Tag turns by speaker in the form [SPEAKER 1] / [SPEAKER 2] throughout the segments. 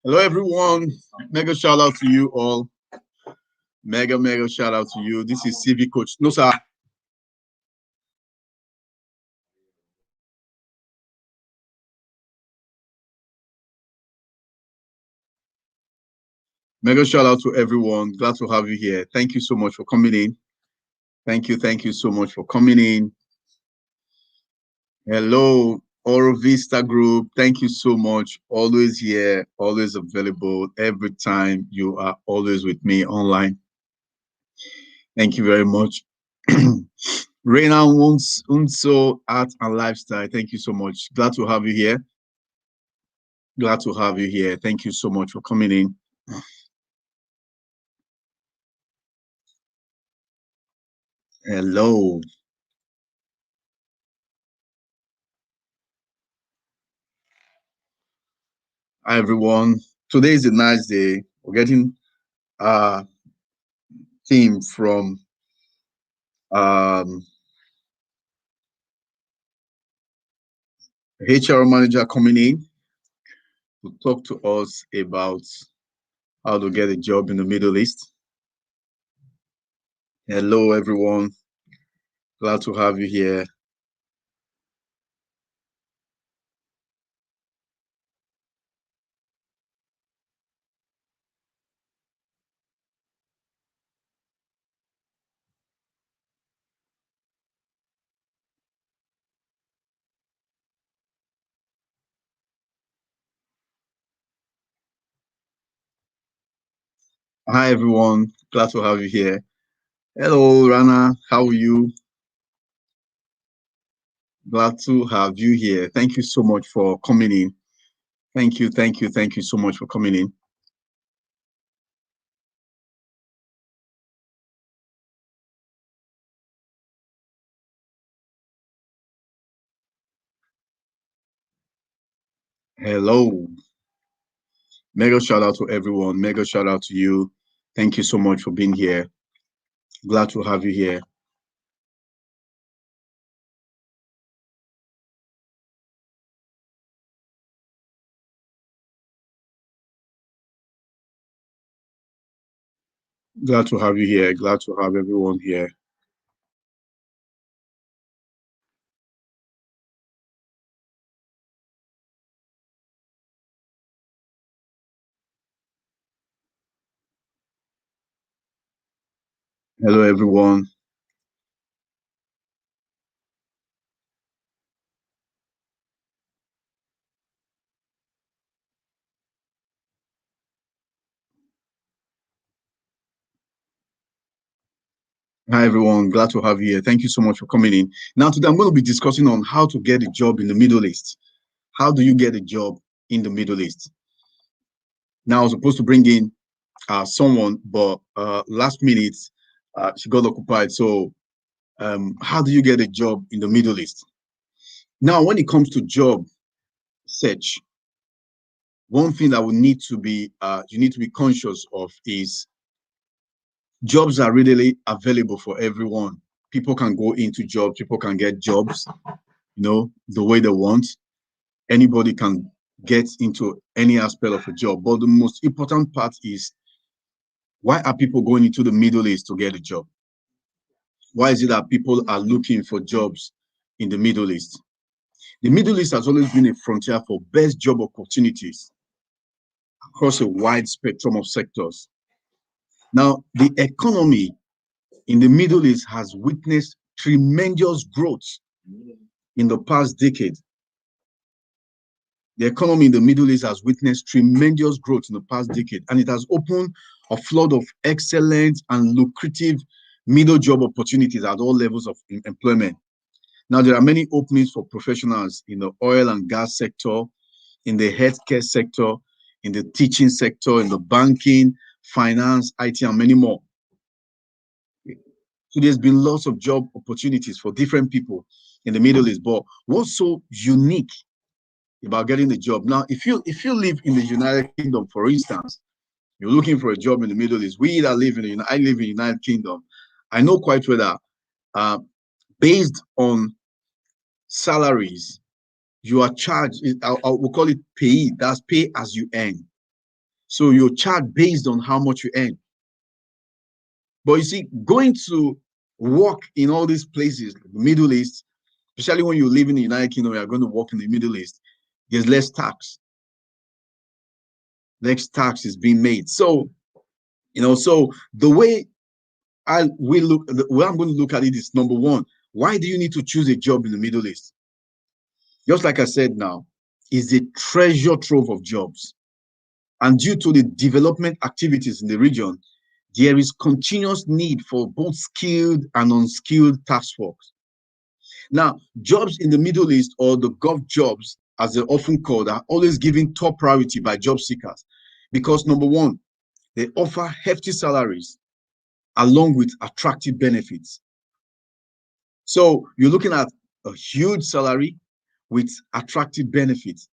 [SPEAKER 1] Hello, everyone. Mega shout out to you all. Mega shout out to you. This is CV Coach. No, sir. Mega shout out to everyone. Glad to have you here. Thank you so much for coming in. Thank you so much for coming in. Hello, Oro Vista Group. Thank you so much. Always here, always available. Every time you are always with me online. Thank you very much. Reina Unso Art and Lifestyle. Thank you so much. Glad to have you here. Glad to have you here. Thank you so much for coming in. Hello. Hi, everyone. Today is a nice day. We're getting a team from um, HR manager coming in to talk to us about how to get a job in the Middle East. Hello, everyone. Glad to have you here. Hi, everyone. Glad to have you here. Hello, Rana. How are you? Glad to have you here. Thank you so much for coming in. Thank you so much for coming in. Hello. Mega shout out to everyone. Mega shout out to you. Thank you so much for being here. Glad to have you here. Glad to have you here. Glad to have everyone here. Hello, everyone. Hi, everyone. Glad to have you here. Thank you so much for coming in. Now, today I'm going to be discussing on how to get a job in the Middle East. How do you get a job in the Middle East? Now, I was supposed to bring in someone, but last minute she got occupied. So, how do you get a job in the Middle East? Now, when it comes to job search, one thing that we need to be you need to be conscious of is jobs are readily available for everyone. People can go into jobs, people can get jobs, the way they want. Anybody can get into any aspect of a job. But the most important part is, why are people going into the Middle East to get a job? Why is it that people are looking for jobs in the Middle East? The Middle East has always been a frontier for best job opportunities across a wide spectrum of sectors. Now, the economy in the Middle East has witnessed tremendous growth in the past decade. The economy in the Middle East has witnessed tremendous growth in the past decade, and it has opened a flood of excellent and lucrative middle job opportunities at all levels of employment. Now, there are many openings for professionals in the oil and gas sector, in the healthcare sector, in the teaching sector, in the banking, finance, IT, and many more. So there's been lots of job opportunities for different people in the Middle East. But what's so unique about getting the job? Now, if you live in the United Kingdom, for instance, you're looking for a job in the Middle East. I live in the United Kingdom. I know quite well that based on salaries you are charged, we'll call it pay, that's pay as you earn. So you're charged based on how much you earn. But you see, going to work in all these places, the Middle East, especially when you live in the United Kingdom, you are going to work in the Middle East, there's less tax. Less tax is being made. So, so the way the way I'm going to look at it is, number one, why do you need to choose a job in the Middle East? Just like I said now, is a treasure trove of jobs. And due to the development activities in the region, there is continuous need for both skilled and unskilled task force. Now, jobs in the Middle East, or the Gulf jobs, as they're often called, are always given top priority by job seekers because, number one, they offer hefty salaries along with attractive benefits. So you're looking at a huge salary with attractive benefits.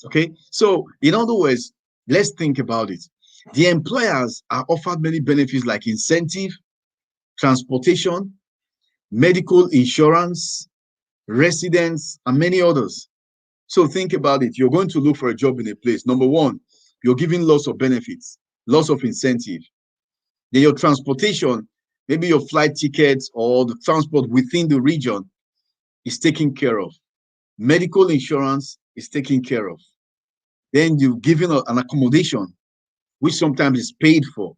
[SPEAKER 1] Okay, so in other words, let's think about it. The employers are offered many benefits like incentive, transportation, medical insurance, residence, and many others. So think about it. You're going to look for a job in a place. Number one, you're giving lots of benefits, lots of incentive. Then your transportation, maybe your flight tickets or the transport within the region is taken care of. Medical insurance is taken care of. Then you're given an accommodation, which sometimes is paid for.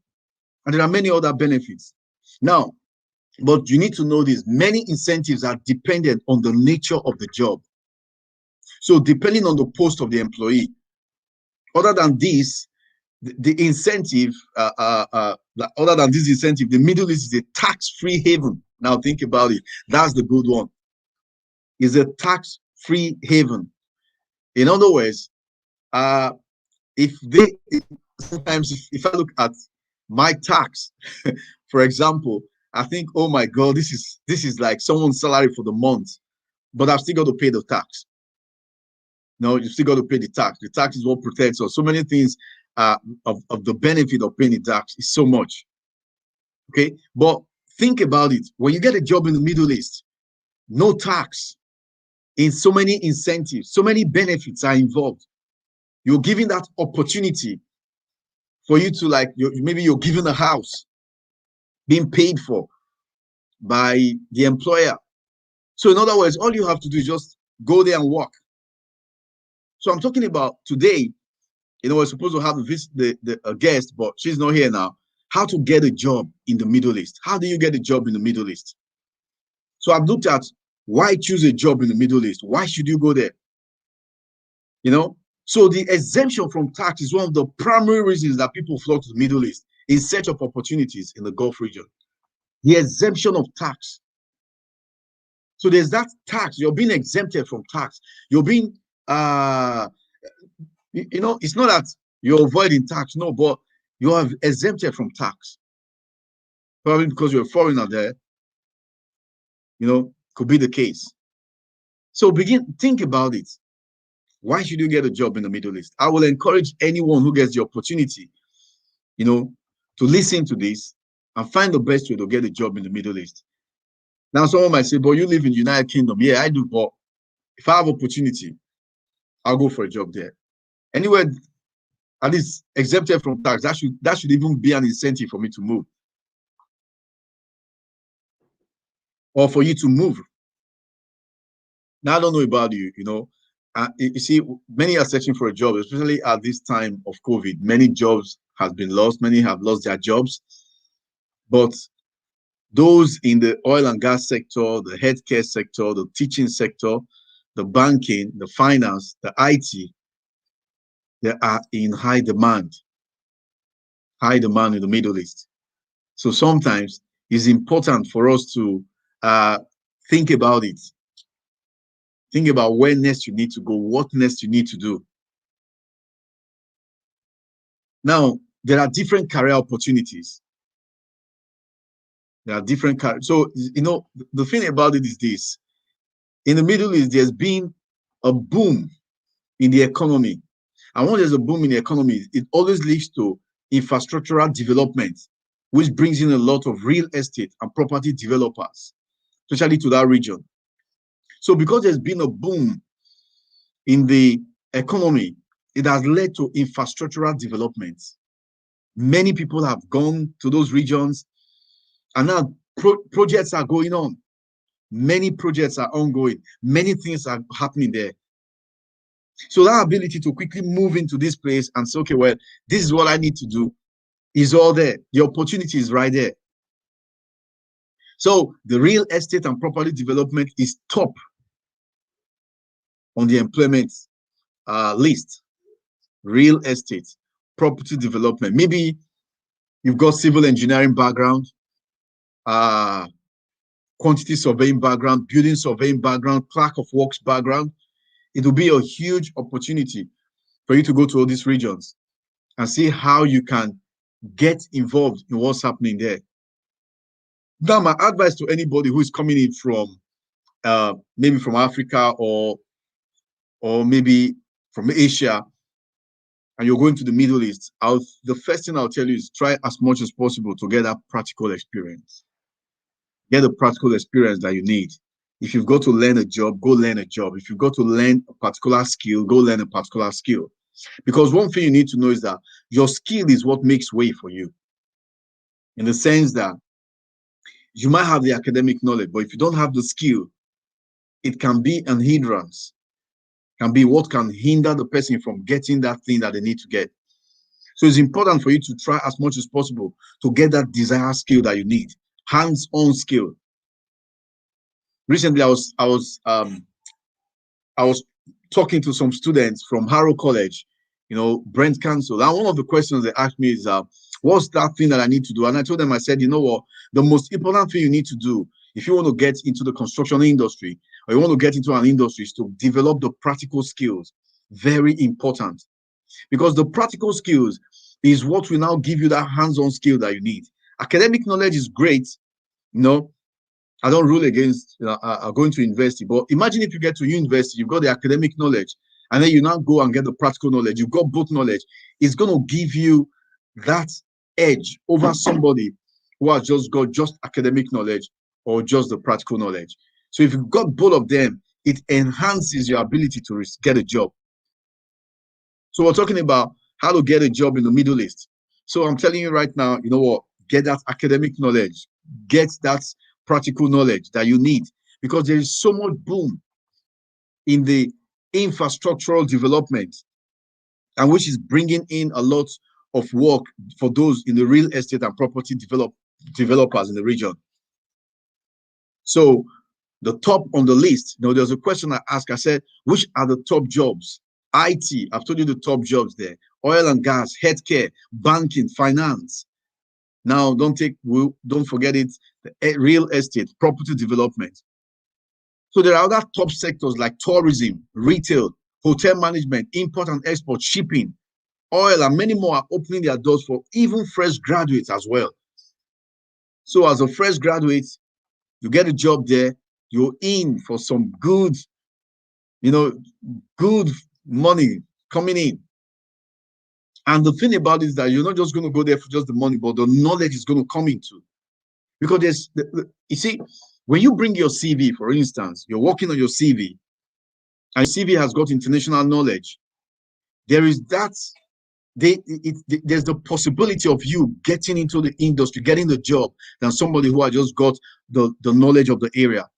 [SPEAKER 1] And there are many other benefits. Now, but you need to know this, many incentives are dependent on the nature of the job. So depending on the post of the employee, other than this, the incentive, other than this incentive, the Middle East is a tax-free haven. Now think about it. That's the good one. It's a tax-free haven. In other words, sometimes if I look at my tax, for example, I think, oh my God, this is like someone's salary for the month, but I've still got to pay the tax. No, you still got to pay the tax. The tax is what protects us. So many things of the benefit of paying the tax is so much. Okay, but think about it. When you get a job in the Middle East, no tax, in so many incentives, so many benefits are involved. You're giving that opportunity for you to, like, maybe you're given a house being paid for by the employer. So in other words, all you have to do is just go there and work. So I'm talking about today, we're supposed to have a guest, but she's not here now. How to get a job in the Middle East. How do you get a job in the Middle East? So I've looked at why choose a job in the Middle East. Why should you go there? So the exemption from tax is one of the primary reasons that people flock to the Middle East in search of opportunities in the Gulf region. The exemption of tax. So there's that tax. You're being exempted from tax. You're being, it's not that you're avoiding tax, no, but you are exempted from tax. Probably because you're a foreigner there, could be the case. So think about it. Why should you get a job in the Middle East? I will encourage anyone who gets the opportunity, to listen to this and find the best way to get a job in the Middle East. Now, someone might say, but you live in the United Kingdom. Yeah, I do, but if I have opportunity, I'll go for a job there. Anywhere at least exempted from tax, that should even be an incentive for me to move. Or for you to move. Now, I don't know about you, you see, many are searching for a job, especially at this time of COVID. Many jobs have been lost. Many have lost their jobs. But those in the oil and gas sector, the healthcare sector, the teaching sector, the banking, the finance, the IT, they are in high demand in the Middle East. So sometimes it's important for us to think about it. Think about where next you need to go, what next you need to do. Now, there are different career opportunities. There are different careers. So, the thing about it is this. In the Middle East, there's been a boom in the economy. And when there's a boom in the economy, it always leads to infrastructural development, which brings in a lot of real estate and property developers, especially to that region. So because there's been a boom in the economy, it has led to infrastructural development. Many people have gone to those regions, and now projects are going on. Many projects are ongoing. Many things are happening there. So that ability to quickly move into this place and say, okay, well, this is what I need to do is all there. The opportunity is right there. So the real estate and property development is top on the employment list. Real estate, property development. Maybe you've got civil engineering background, quantity surveying background, building surveying background, clerk of works background. It will be a huge opportunity for you to go to all these regions and see how you can get involved in what's happening there. Now, my advice to anybody who is coming in from maybe from Africa or maybe from Asia, and you're going to the Middle East, the first thing I'll tell you is try as much as possible to get that practical experience. Get the practical experience that you need. If you've got to learn a job, go learn a job. If you've got to learn a particular skill, go learn a particular skill. Because one thing you need to know is that your skill is what makes way for you. In the sense that you might have the academic knowledge, but if you don't have the skill, it can be an hindrance, can be what can hinder the person from getting that thing that they need to get. So it's important for you to try as much as possible to get that desired skill that you need, hands-on skill. Recently, I was talking to some students from Harrow College, Brent Council, and one of the questions they asked me is, what's that thing that I need to do? And I told them, I said, you know what, the most important thing you need to do if you want to get into the construction industry or you want to get into an industry is to develop the practical skills. Very important, because the practical skills is what will now give you that hands-on skill that you need. Academic knowledge is great, I don't rule against going to university, but imagine if you get to university, you've got the academic knowledge, and then you now go and get the practical knowledge. You've got both knowledge. It's going to give you that edge over somebody who has just got just academic knowledge or just the practical knowledge. So if you've got both of them, it enhances your ability to get a job. So we're talking about how to get a job in the Middle East. So I'm telling you right now, you know what? Get that academic knowledge. Get that practical knowledge that you need, because there is so much boom in the infrastructural development, and which is bringing in a lot of work for those in the real estate and property developers in the region. So the top on the list, there's a question I asked. I said, which are the top jobs? IT, I've told you the top jobs there. Oil and gas, healthcare, banking, finance. Now, don't forget it, real estate, property development. So there are other top sectors like tourism, retail, hotel management, import and export, shipping, oil, and many more are opening their doors for even fresh graduates as well. So as a fresh graduate, you get a job there, you're in for some good money coming in. And the thing about it is that you're not just going to go there for just the money, but the knowledge is going to come into. Because you see, when you bring your CV, for instance, you're working on your CV, and your CV has got international knowledge, there's the possibility of you getting into the industry, getting the job, than somebody who has just got the knowledge of the area.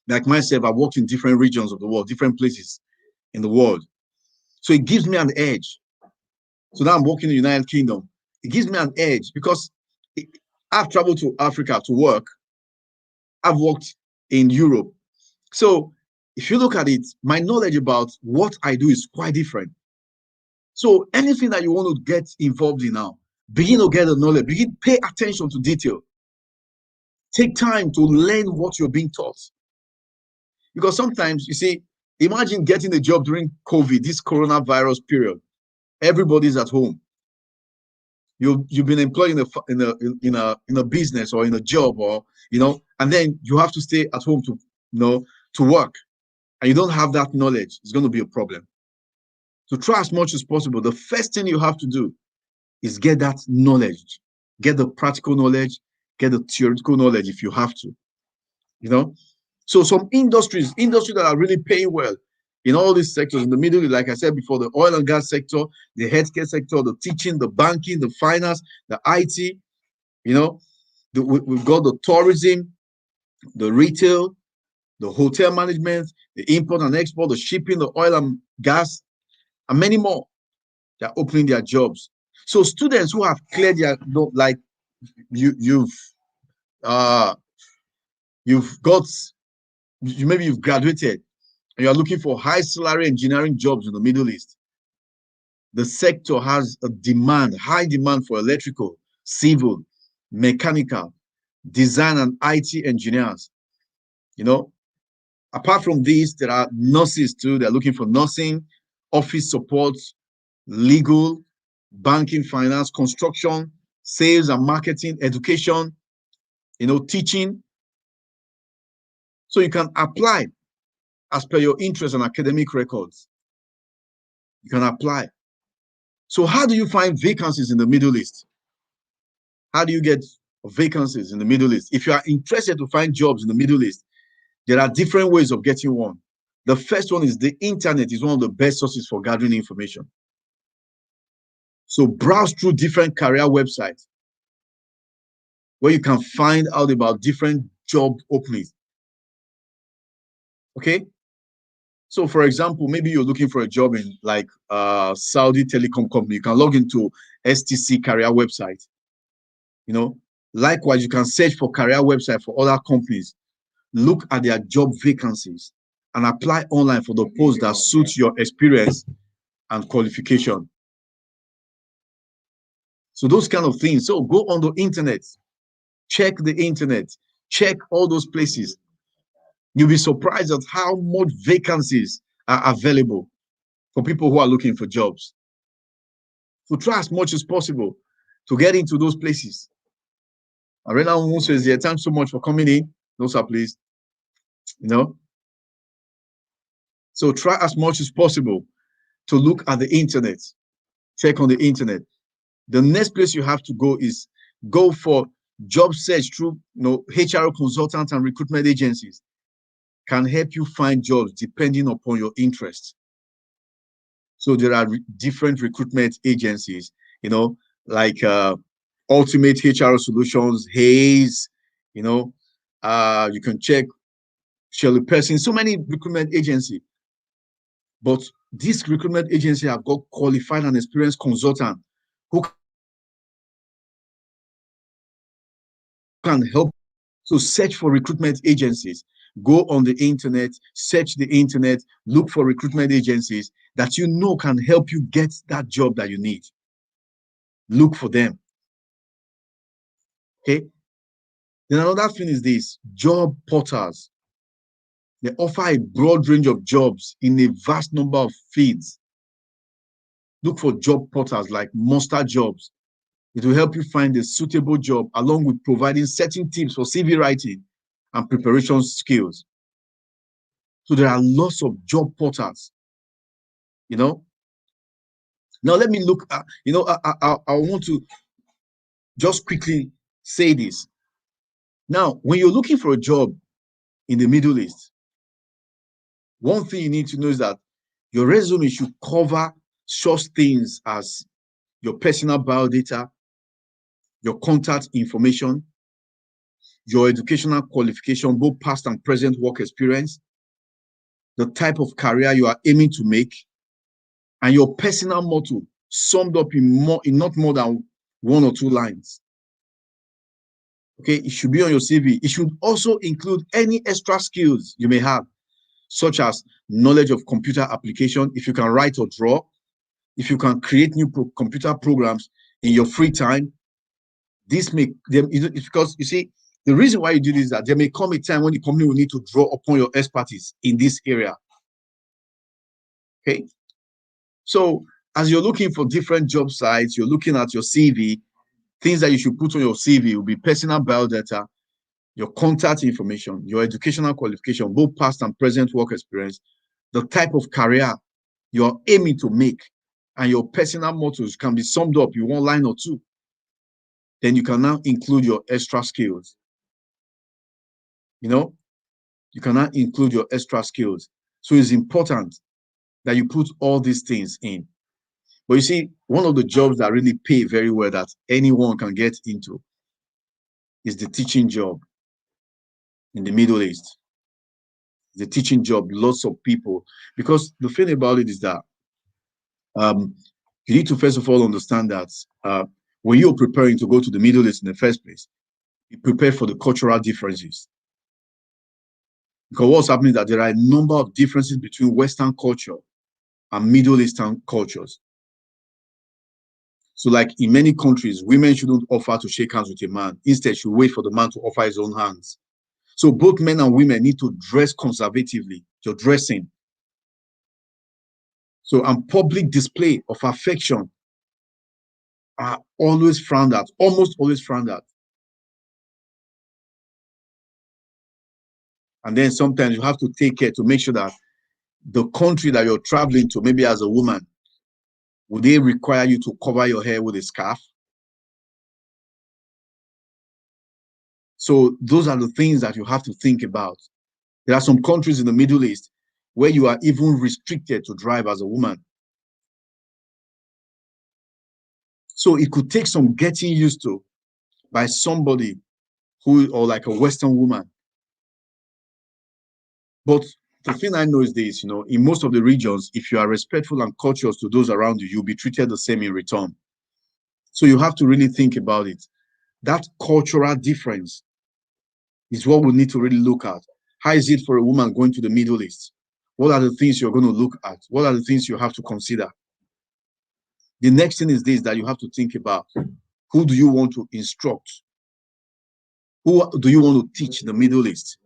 [SPEAKER 1] Like myself, I've worked in different regions of the world, different places in the world. So it gives me an edge. So now I'm working in the United Kingdom. It gives me an edge because I've traveled to Africa to work. I've worked in Europe. So if you look at it, my knowledge about what I do is quite different. So anything that you want to get involved in now, begin to get the knowledge, pay attention to detail. Take time to learn what you're being taught. Because sometimes, you see, imagine getting a job during COVID, this coronavirus period. Everybody's at home. You've been employed in a business or in a job, or and then you have to stay at home to work, and you don't have that knowledge. It's going to be a problem. So try as much as possible. The first thing you have to do is get that knowledge, get the practical knowledge, get the theoretical knowledge if you have to. So some industries that are really paying well, in all these sectors in the Middle East, like I said before, the oil and gas sector, the healthcare sector, the teaching, the banking, the finance, the IT, you know, we've got the tourism, the retail, the hotel management, the import and export, the shipping, the oil and gas, and many more. They're opening their jobs. So students who have cleared their, like you've uh you've got maybe you've graduated and you're looking for high salary engineering jobs in the Middle East. The sector has a demand, high demand for electrical, civil, mechanical, design and IT engineers. You know, apart from these, there are nurses too. They're looking for nursing, office support, legal, banking, finance, construction, sales and marketing, education, teaching. So you can apply as per your interest and academic records. You can apply. So how do you find vacancies in the Middle East? How do you get vacancies in the Middle East? If you are interested to find jobs in the Middle East, there are different ways of getting one. The first one is the internet is one of the best sources for gathering information. So browse through different career websites where you can find out about different job openings. Okay? So for example, maybe you're looking for a job in like Saudi telecom company. You can log into STC career website. Likewise, you can search for career website for other companies. Look at their job vacancies and apply online for the post that suits your experience and qualification. So those kind of things. So go on the internet, check the internet, check all those places. You'll be surprised at how much vacancies are available for people who are looking for jobs. So try as much as possible to get into those places. Arena Musa is here. Thanks so much for coming in. No, sir, please. So try as much as possible to look at the internet, check on the internet. The next place you have to go is go for job search through HR consultants and recruitment agencies can help you find jobs depending upon your interests. So there are different recruitment agencies, like Ultimate HR Solutions, Hayes, you can check Shirley Person, so many recruitment agencies. But this recruitment agency have got qualified and experienced consultants who can help. So search for recruitment agencies. Go on the internet, search the internet, look for recruitment agencies that can help you get that job that you need. Look for them. Okay. Then another thing is this: job portals. They offer a broad range of jobs in a vast number of fields. Look for job portals like Monster Jobs. It will help you find a suitable job along with providing certain tips for CV writing and preparation skills. So there are lots of job portals. Now let me look at, I want to just quickly say this. Now, when you're looking for a job in the Middle East, one thing you need to know is that your resume should cover such things as your personal biodata, your contact information, your educational qualification, both past and present work experience, the type of career you are aiming to make, and your personal motto summed up in not more than 1 or 2 lines. Okay, it should be on your CV. It should also include any extra skills you may have, such as knowledge of computer application, if you can write or draw, if you can create new computer programs in your free time. This may them it's because you see the reason why you do this is that there may come a time when the company will need to draw upon your expertise in this area. Okay, so as you're looking for different job sites, you're looking at your CV. Things that you should put on your CV will be personal biodata, your contact information, your educational qualification, both past and present work experience, the type of career you're aiming to make, and your personal mottos can be summed up in 1 line or 2. Then you can now include your extra skills. You can now include your extra skills. So it's important that you put all these things in. But you see, one of the jobs that really pay very well that anyone can get into is the teaching job in the Middle East. The teaching job, lots of people. Because the thing about it is that um, you need to first of all understand that when you're preparing to go to the Middle East in the first place, you prepare for the cultural differences. Because what's happening is that there are a number of differences between Western culture and Middle Eastern cultures. So, like in many countries, women shouldn't offer to shake hands with a man. Instead, should wait for the man to offer his own hands. So, both men and women need to dress conservatively. Your dressing. So, and public display of affection are always frowned at, almost always frowned at. And then sometimes you have to take care to make sure that the country that you're traveling to, maybe as a woman, would they require you to cover your hair with a scarf? So those are the things that you have to think about. There are some countries in the Middle East where you are even restricted to drive as a woman. So it could take some getting used to by somebody who, or like a Western woman. But the thing I know is this, in most of the regions, if you are respectful and courteous to those around you, you'll be treated the same in return. So you have to really think about it. That cultural difference is what we need to really look at. How is it for a woman going to the Middle East? What are the things you're going to look at? What are the things you have to consider? The next thing is this that you have to think about. Who do you want to instruct? Who do you want to teach in the Middle East?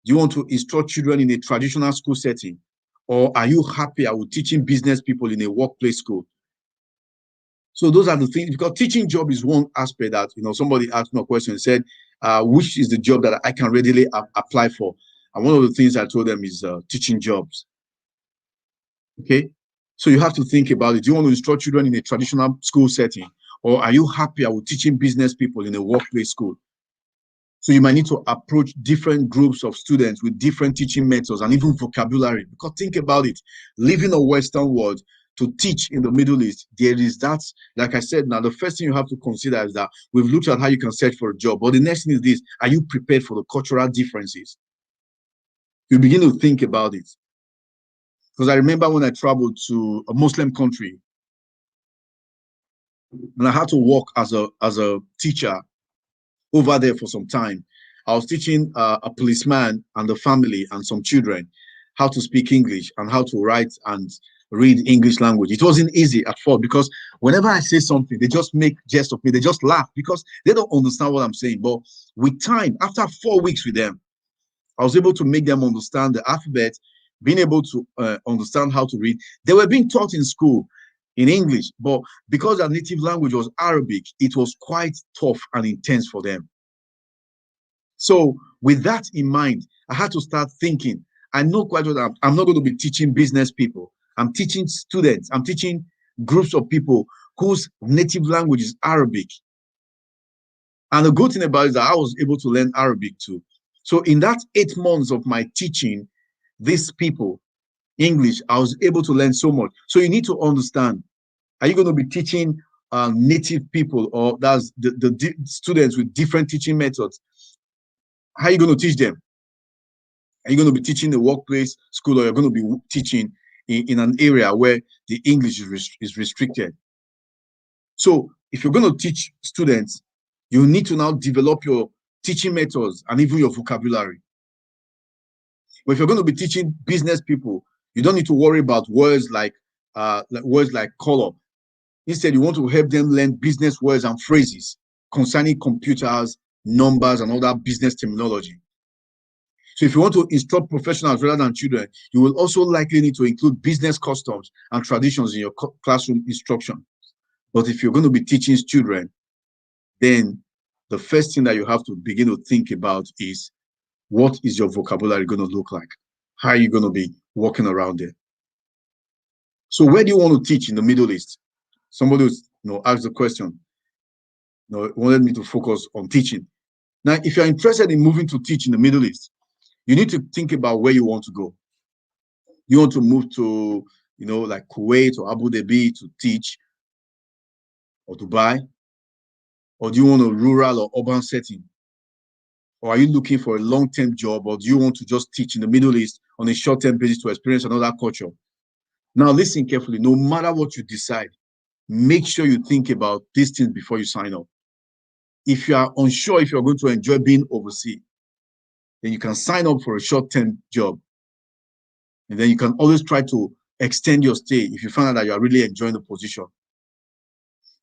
[SPEAKER 1] Do you want to instruct children in a traditional school setting? Or are you happier with teaching business people in a workplace school? So those are the things, because teaching job is one aspect that, somebody asked me a question and said, which is the job that I can readily apply for? And one of the things I told them is teaching jobs. Okay. So you have to think about it. Do you want to instruct children in a traditional school setting? Or are you happier with teaching business people in a workplace school? So you might need to approach different groups of students with different teaching methods and even vocabulary. Because think about it, living a Western world to teach in the Middle East, there is that, like I said, now the first thing you have to consider is that we've looked at how you can search for a job. But the next thing is this, are you prepared for the cultural differences? You begin to think about it. Because I remember when I traveled to a Muslim country, and I had to work as a teacher over there for some time. I was teaching a policeman and the family and some children how to speak English and how to write and read English language. It wasn't easy at first because whenever I say something, they just make jest of me. They just laugh because they don't understand what I'm saying. But with time, after 4 weeks with them, I was able to make them understand the alphabet, being able to understand how to read. They were being taught in school in English, but because their native language was Arabic, it was quite tough and intense for them. So with that in mind, I had to start thinking, I know quite what I'm not going to be teaching business people. I'm teaching students. I'm teaching groups of people whose native language is Arabic. And the good thing about it is that I was able to learn Arabic too. So in that 8 months of my teaching these people English, I was able to learn so much. So you need to understand, are you going to be teaching native people, or that's the students with different teaching methods? How are you going to teach them? Are you going to be teaching the workplace school, or you're going to be teaching in an area where the English is restricted? So if you're going to teach students, you need to now develop your teaching methods and even your vocabulary. But if you're going to be teaching business people, you don't need to worry about words like color. Instead, you want to help them learn business words and phrases concerning computers, numbers, and other business terminology. So if you want to instruct professionals rather than children, you will also likely need to include business customs and traditions in your classroom instruction. But if you're going to be teaching children, then the first thing that you have to begin to think about is, what is your vocabulary going to look like? How are you going to be walking around there? So where do you want to teach in the Middle East? Somebody asked the question, wanted me to focus on teaching. Now, if you're interested in moving to teach in the Middle East, you need to think about where you want to go. You want to move to, like Kuwait or Abu Dhabi to teach, or Dubai? Or do you want a rural or urban setting? Or are you looking for a long-term job, or do you want to just teach in the Middle East on a short-term basis to experience another culture? Now, listen carefully. No matter what you decide, make sure you think about these things before you sign up. If you are unsure if you're going to enjoy being overseas, then you can sign up for a short-term job. And then you can always try to extend your stay if you find out that you are really enjoying the position.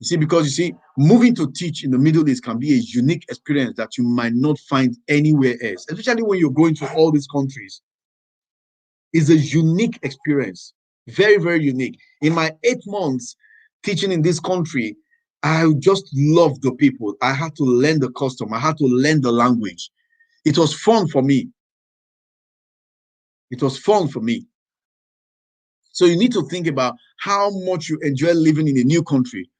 [SPEAKER 1] You see, because you see, moving to teach in the Middle East can be a unique experience that you might not find anywhere else, especially when you're going to all these countries. It's a unique experience, very, very unique. In my 8 months teaching in this country, I just loved the people. I had to learn the custom. I had to learn the language. It was fun for me. It was fun for me. So you need to think about how much you enjoy living in a new country,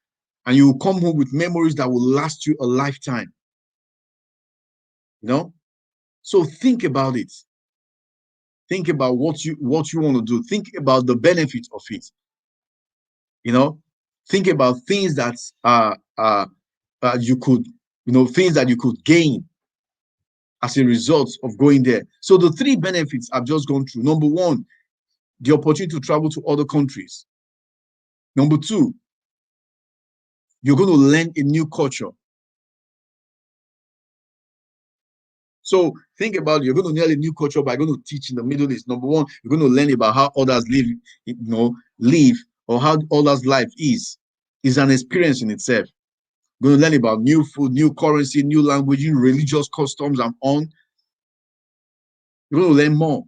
[SPEAKER 1] and you will come home with memories that will last you a lifetime. So think about it. Think about what you want to do. Think about the benefits of it. Think about things that you could, things that you could gain as a result of going there. So the three benefits I've just gone through. Number one, the opportunity to travel to other countries. Number two, you're going to learn a new culture. So think about it. You're going to learn a new culture by going to teach in the Middle East. Number one, you're going to learn about how others live, or how others' life is. It's an experience in itself. You're going to learn about new food, new currency, new language, new religious customs, and on. You're going to learn more.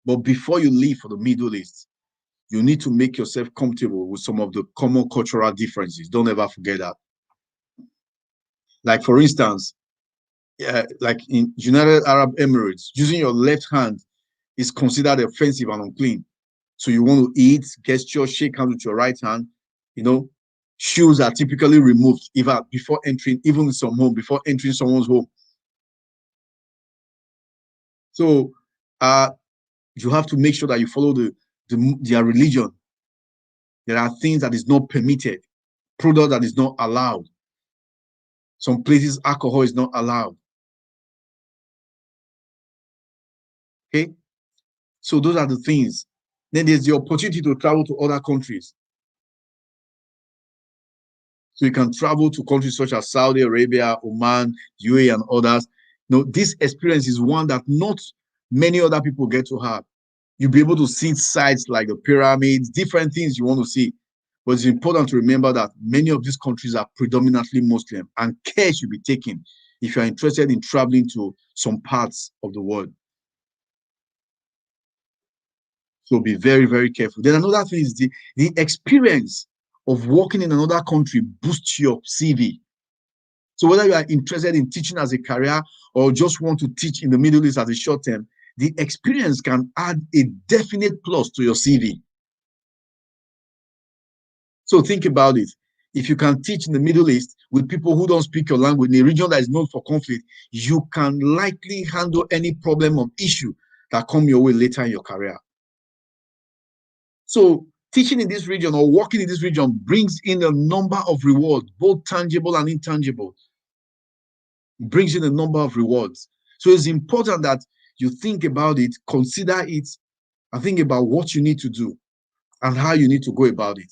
[SPEAKER 1] But before you leave for the Middle East, you need to make yourself comfortable with some of the common cultural differences. Don't ever forget that. Like, for instance, like in United Arab Emirates, using your left hand is considered offensive and unclean. So you want to eat, gesture, shake hands with your right hand. Shoes are typically removed before entering, even in some home, before entering someone's home. So you have to make sure that you follow their religion. There are things that is not permitted, product that is not allowed. Some places, alcohol is not allowed. Okay, so those are the things. Then there's the opportunity to travel to other countries. So you can travel to countries such as Saudi Arabia, Oman, UAE, and others. This experience is one that not many other people get to have. You'll be able to see sites like the pyramids, different things you want to see. But it's important to remember that many of these countries are predominantly Muslim, and care should be taken if you're interested in traveling to some parts of the world. So be very, very careful. Then another thing is the experience of working in another country boosts your CV. So whether you are interested in teaching as a career or just want to teach in the Middle East as a short term, the experience can add a definite plus to your CV. So think about it. If you can teach in the Middle East with people who don't speak your language in a region that is known for conflict, you can likely handle any problem or issue that come your way later in your career. So teaching in this region or working in this region brings in a number of rewards, both tangible and intangible. It brings in a number of rewards. So it's important that you think about it, consider it, and think about what you need to do and how you need to go about it.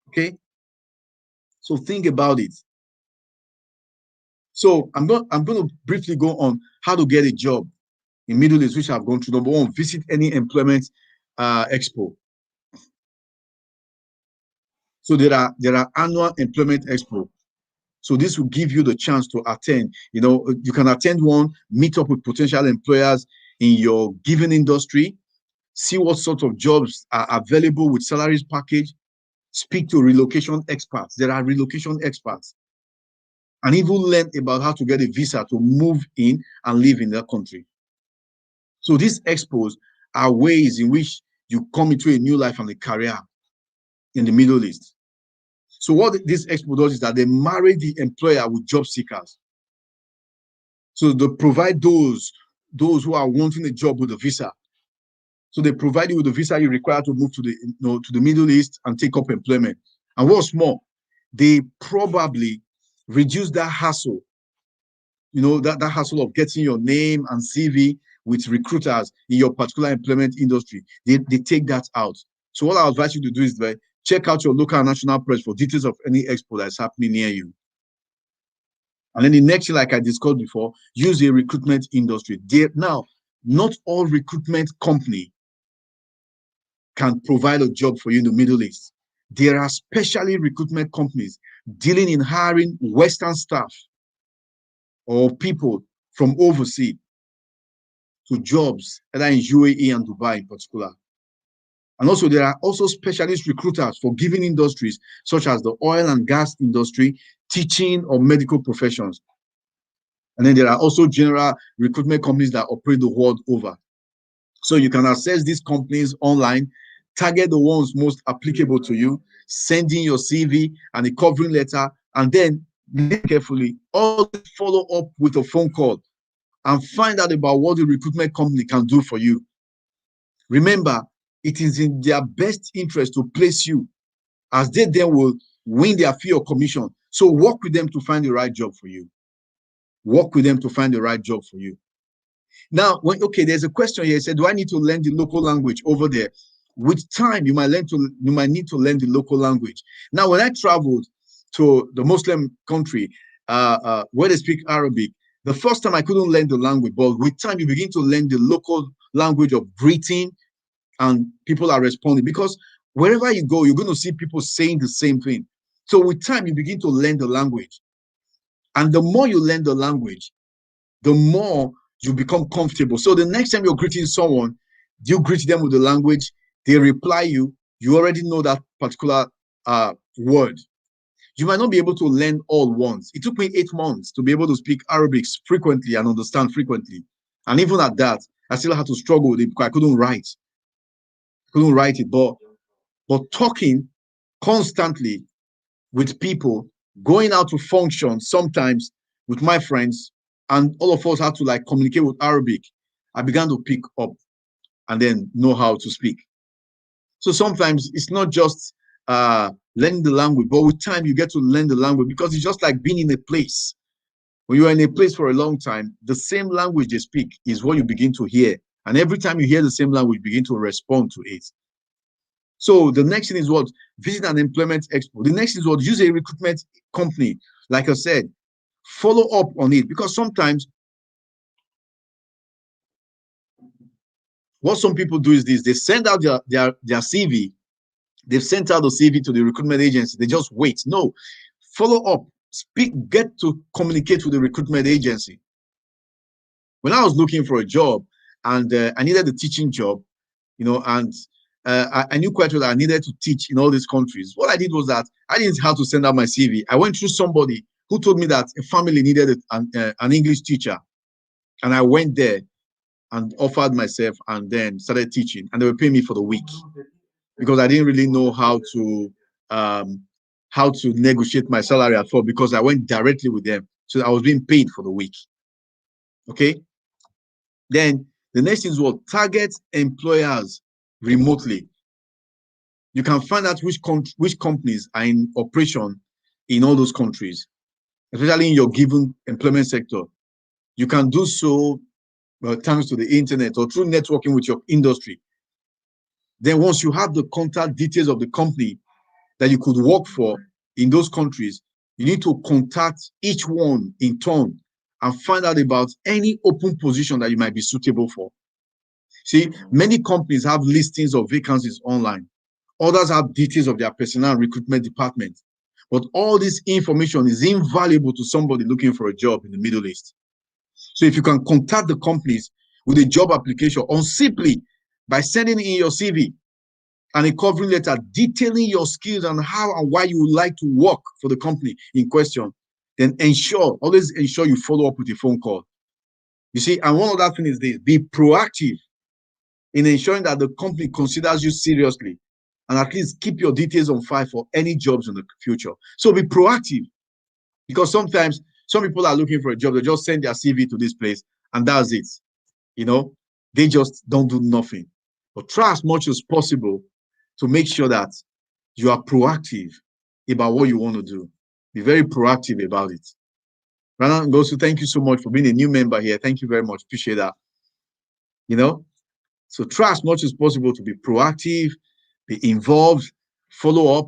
[SPEAKER 1] Okay? So think about it. So I'm going to briefly go on how to get a job in Middle East, which I've gone through. Number one, visit any employment expo. So there are annual employment expo. So this will give you the chance to attend. You can attend one, meet up with potential employers in your given industry, see what sort of jobs are available with salaries package, speak to relocation experts. There are relocation experts. And even learn about how to get a visa to move in and live in that country. So these expos are ways in which you come into a new life and a career in the Middle East. So what this expo does is that they marry the employer with job seekers. So they provide those those who are wanting a job with a visa. So they provide you with the visa you require to move to the to the Middle East and take up employment. And what's more, they probably reduce that hassle, that hassle of getting your name and CV with recruiters in your particular employment industry. They take that out. So what I advise you to do is check out your local and national press for details of any expo that's happening near you. And then the next thing, like I discussed before, use a recruitment industry. Now, not all recruitment company can provide a job for you in the Middle East. There are specially recruitment companies dealing in hiring Western staff or people from overseas to jobs, either in UAE and Dubai in particular. And also, there are also specialist recruiters for given industries, such as the oil and gas industry, teaching, or medical professions. And then there are also general recruitment companies that operate the world over. So you can access these companies online, target the ones most applicable to you, send in your CV and a covering letter, and then listen carefully, always follow up with a phone call and find out about what the recruitment company can do for you. Remember, it is in their best interest to place you, as they then will win their fee or commission. So work with them to find the right job for you. Work with them to find the right job for you. Now, there's a question here. It said, do I need to learn the local language over there? With time, you might need to learn the local language. Now, when I traveled to the Muslim country where they speak Arabic, the first time I couldn't learn the language, but with time you begin to learn the local language of greeting, and people are responding, because wherever you go, you're going to see people saying the same thing. So with time, you begin to learn the language. And the more you learn the language, the more you become comfortable. So the next time you're greeting someone, you greet them with the language, they reply you already know that particular word. You might not be able to learn all once. It took me 8 months to be able to speak Arabic frequently and understand frequently. And even at that, I still had to struggle with it because I couldn't write. It, but talking constantly with people, going out to function sometimes with my friends, and all of us had to communicate with Arabic. I began to pick up and then know how to speak. So sometimes it's not just learning the language, but with time you get to learn the language, because it's just like being in a place. When you are in a place for a long time, the same language they speak is what you begin to hear. And every time you hear the same language, you begin to respond to it. So the next thing is what? Visit an employment expo. The next thing is what? Use a recruitment company. Like I said, follow up on it, because sometimes what some people do is this: they send out their CV. They've sent out the CV to the recruitment agency. They just wait. No, follow up, speak, get to communicate with the recruitment agency. When I was looking for a job and I needed a teaching job, and I knew quite well that I needed to teach in all these countries. What I did was that I didn't have to send out my CV. I went through somebody who told me that a family needed an English teacher. And I went there and offered myself and then started teaching. And they were paying me for the week, because I didn't really know how to negotiate my salary at all, because I went directly with them. So I was being paid for the week. Okay. Then the next thing is what? Target employers remotely. You can find out which companies are in operation in all those countries, especially in your given employment sector. You can do so thanks to the internet or through networking with your industry. Then once you have the contact details of the company that you could work for in those countries, you need to contact each one in turn and find out about any open position that you might be suitable for. See, many companies have listings of vacancies online. Others have details of their personnel recruitment department. But all this information is invaluable to somebody looking for a job in the Middle East. So if you can contact the companies with a job application, or simply by sending in your CV and a covering letter detailing your skills and how and why you would like to work for the company in question, then always ensure you follow up with a phone call. You see, and one other thing is this: be proactive in ensuring that the company considers you seriously, and at least keep your details on file for any jobs in the future. So be proactive, because sometimes some people are looking for a job, they just send their CV to this place and that's it. You know, they just don't do nothing. But try as much as possible to make sure that you are proactive about what you want to do. Be very proactive about it. Rana Ngosu, thank you so much for being a new member here. Thank you very much. Appreciate that. You know, so try as much as possible to be proactive, be involved, follow up.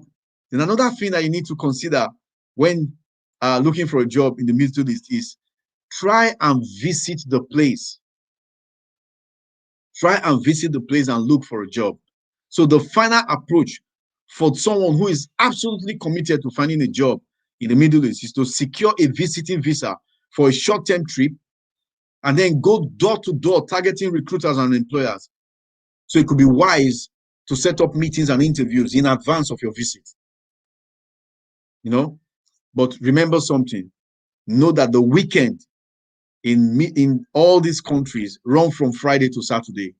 [SPEAKER 1] And another thing that you need to consider when looking for a job in the Middle East is try and visit the place. Try and visit the place and look for a job. So the final approach for someone who is absolutely committed to finding a job in the Middle East is to secure a visiting visa for a short-term trip and then go door to door targeting recruiters and employers. So it could be wise to set up meetings and interviews in advance of your visit. You know, but remember something, know that the weekend in all these countries run from Friday to Saturday.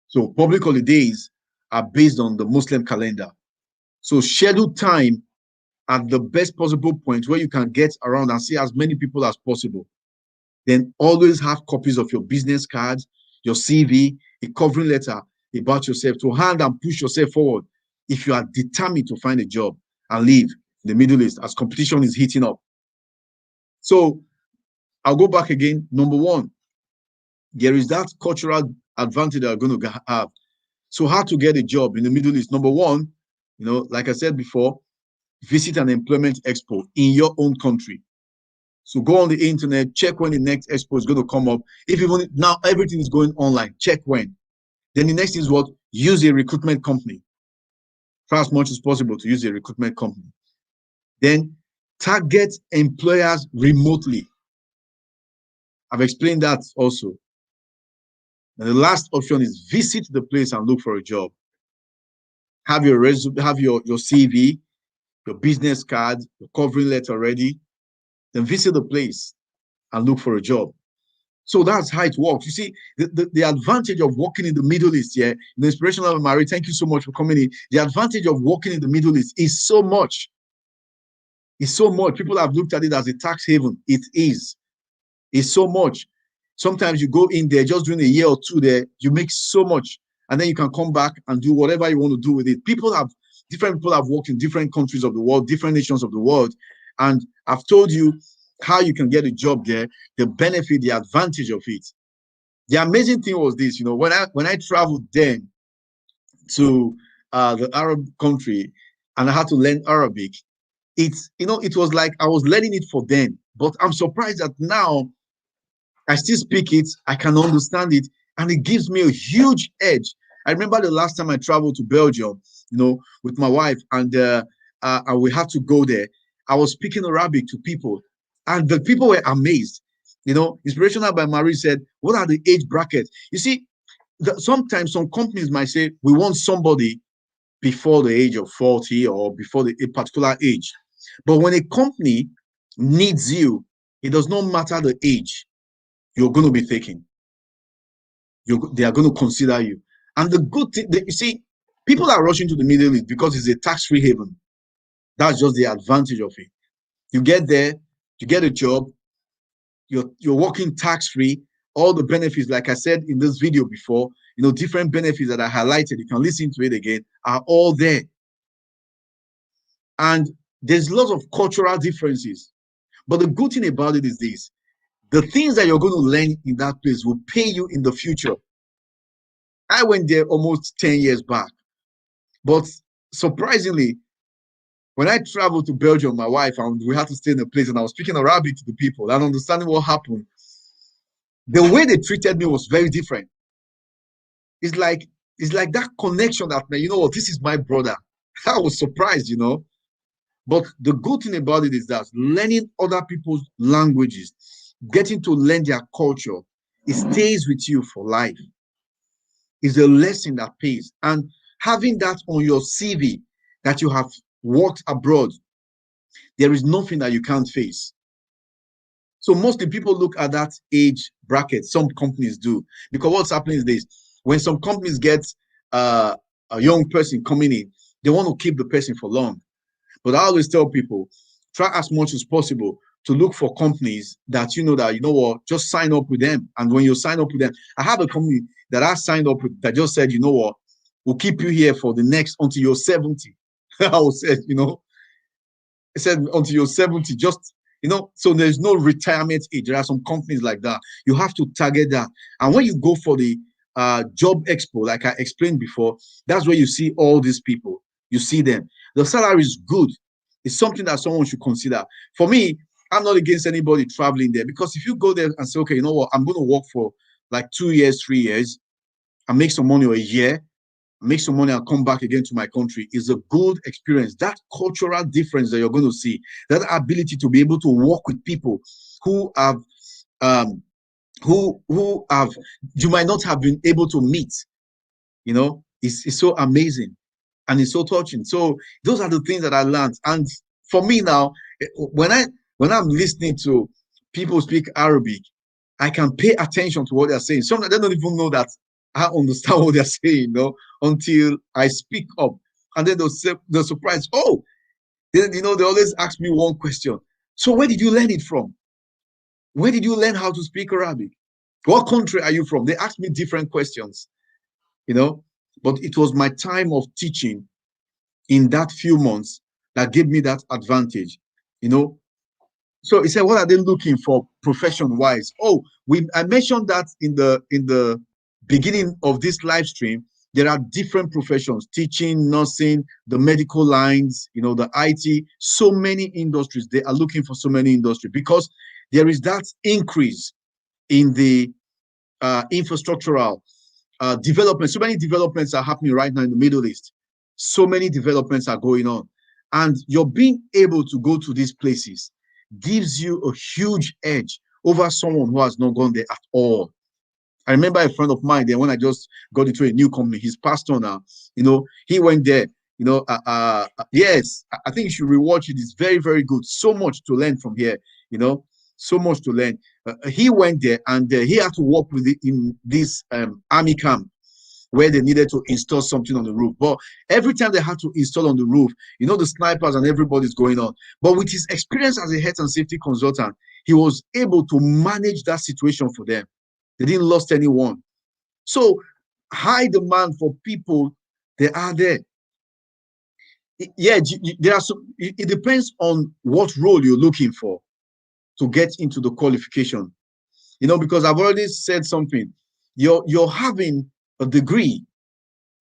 [SPEAKER 1] So public holidays are based on the Muslim calendar. So schedule time at the best possible point where you can get around and see as many people as possible. Then always have copies of your business cards, your CV, a covering letter about yourself to hand and push yourself forward if you are determined to find a job and live in the Middle East as competition is heating up. So I'll go back again. Number one, there is that cultural advantage that you're going to have. So how to get a job in the Middle East? Number one, you know, like I said before, visit an employment expo in your own country. So go on the internet, check when the next expo is going to come up. If even now everything is going online, check when. Then the next is what? Use a recruitment company. Try as much as possible to use a recruitment company. Then target employers remotely. I've explained that also. And the last option is visit the place and look for a job. Have your resume, have your CV, your business card, your covering letter ready. Then visit the place and look for a job. So that's how it works. You see, the advantage of working in the Middle East, yeah, the inspirational of Marie, thank you so much for coming in. The advantage of working in the Middle East is so much. It's so much. People have looked at it as a tax haven. It is. It's so much. Sometimes you go in there just doing a year or two there, you make so much, and then you can come back and do whatever you want to do with it. Different people have worked in different countries of the world, different nations of the world, and I've told you how you can get a job there, the benefit, the advantage of it. The amazing thing was this, you know, when I traveled then to the Arab country and I had to learn Arabic, it's, you know, it was like I was learning it for them. But I'm surprised that now I still speak it, I can understand it, and it gives me a huge edge. I remember the last time I traveled to Belgium, you know, with my wife, and we had to go there. I was speaking Arabic to people, and the people were amazed. You know, Inspirational by Marie said, "What are the age brackets?" You see, sometimes some companies might say, "We want somebody before the age of 40 or before a particular age," but when a company needs you, it does not matter the age you're going to be taking. They are going to consider you. And the good thing, you see, people are rushing to the Middle East because it's a tax-free haven. That's just the advantage of it. You get there, you get a job, you're working tax-free, all the benefits, like I said in this video before, you know, different benefits that I highlighted, you can listen to it again, are all there. And there's lots of cultural differences. But the good thing about it is this: the things that you're going to learn in that place will pay you in the future. I went there almost 10 years back. But surprisingly, when I traveled to Belgium, my wife, and we had to stay in a place, and I was speaking Arabic to the people and understanding what happened, the way they treated me was very different. It's like that connection that, man, you know what, this is my brother. I was surprised, you know. But the good thing about it is that learning other people's languages, getting to learn their culture, it stays with you for life. Is a lesson that pays. And having that on your CV that you have worked abroad, there is nothing that you can't face. So mostly people look at that age bracket. Some companies do, because what's happening is this: when some companies get a young person coming in, they want to keep the person for long. But I always tell people, try as much as possible to look for companies that you know that, you know what, just sign up with them. And when you sign up with them, I have a company that I signed up with that just said, you know what, we'll keep you here for the next until you're 70. I was said, you know, it said until you're 70, just, you know, so there's no retirement age. There are some companies like that. You have to target that. And when you go for the job expo, like I explained before, that's where you see all these people. You see them. The salary is good. It's something that someone should consider. For me, I'm not against anybody traveling there, because if you go there and say, okay, you know what, I'm going to work for like 2 years, 3 years, and make some money, or a year, make some money and come back again to my country, is a good experience. That cultural difference that you're going to see, that ability to be able to work with people who have um who have you might not have been able to meet, you know, it's so amazing and it's so touching. So those are the things that I learned. And for me now, when I'm listening to people speak Arabic, I can pay attention to what they're saying. Sometimes they don't even know that I understand what they're saying, you know, until I speak up. And then they're surprised. Oh, you know, they always ask me one question. So where did you learn it from? Where did you learn how to speak Arabic? What country are you from? They ask me different questions, you know, but it was my time of teaching in that few months that gave me that advantage, you know. So he said, what are they looking for profession wise? Oh, I mentioned that in the beginning of this live stream. There are different professions: teaching, nursing, the medical lines, you know, the IT, so many industries. They are looking for so many industries because there is that increase in the infrastructural development. So many developments are happening right now in the Middle East. So many developments are going on. And you're being able to go to these places gives you a huge edge over someone who has not gone there at all. I remember a friend of mine there when I just got into a new company. He's passed on now. You know, he went there. You know, yes, I think you should rewatch it. It's very, very good. So much to learn from here. You know, so much to learn. He went there and he had to work with it in this army camp where they needed to install something on the roof. But every time they had to install on the roof, you know, the snipers and everybody's going on. But with his experience as a health and safety consultant, he was able to manage that situation for them. They didn't lost anyone. So high demand for people, they are there. Yeah, there are some, it depends on what role you're looking for to get into the qualification. You know, because I've already said something. You're having a degree.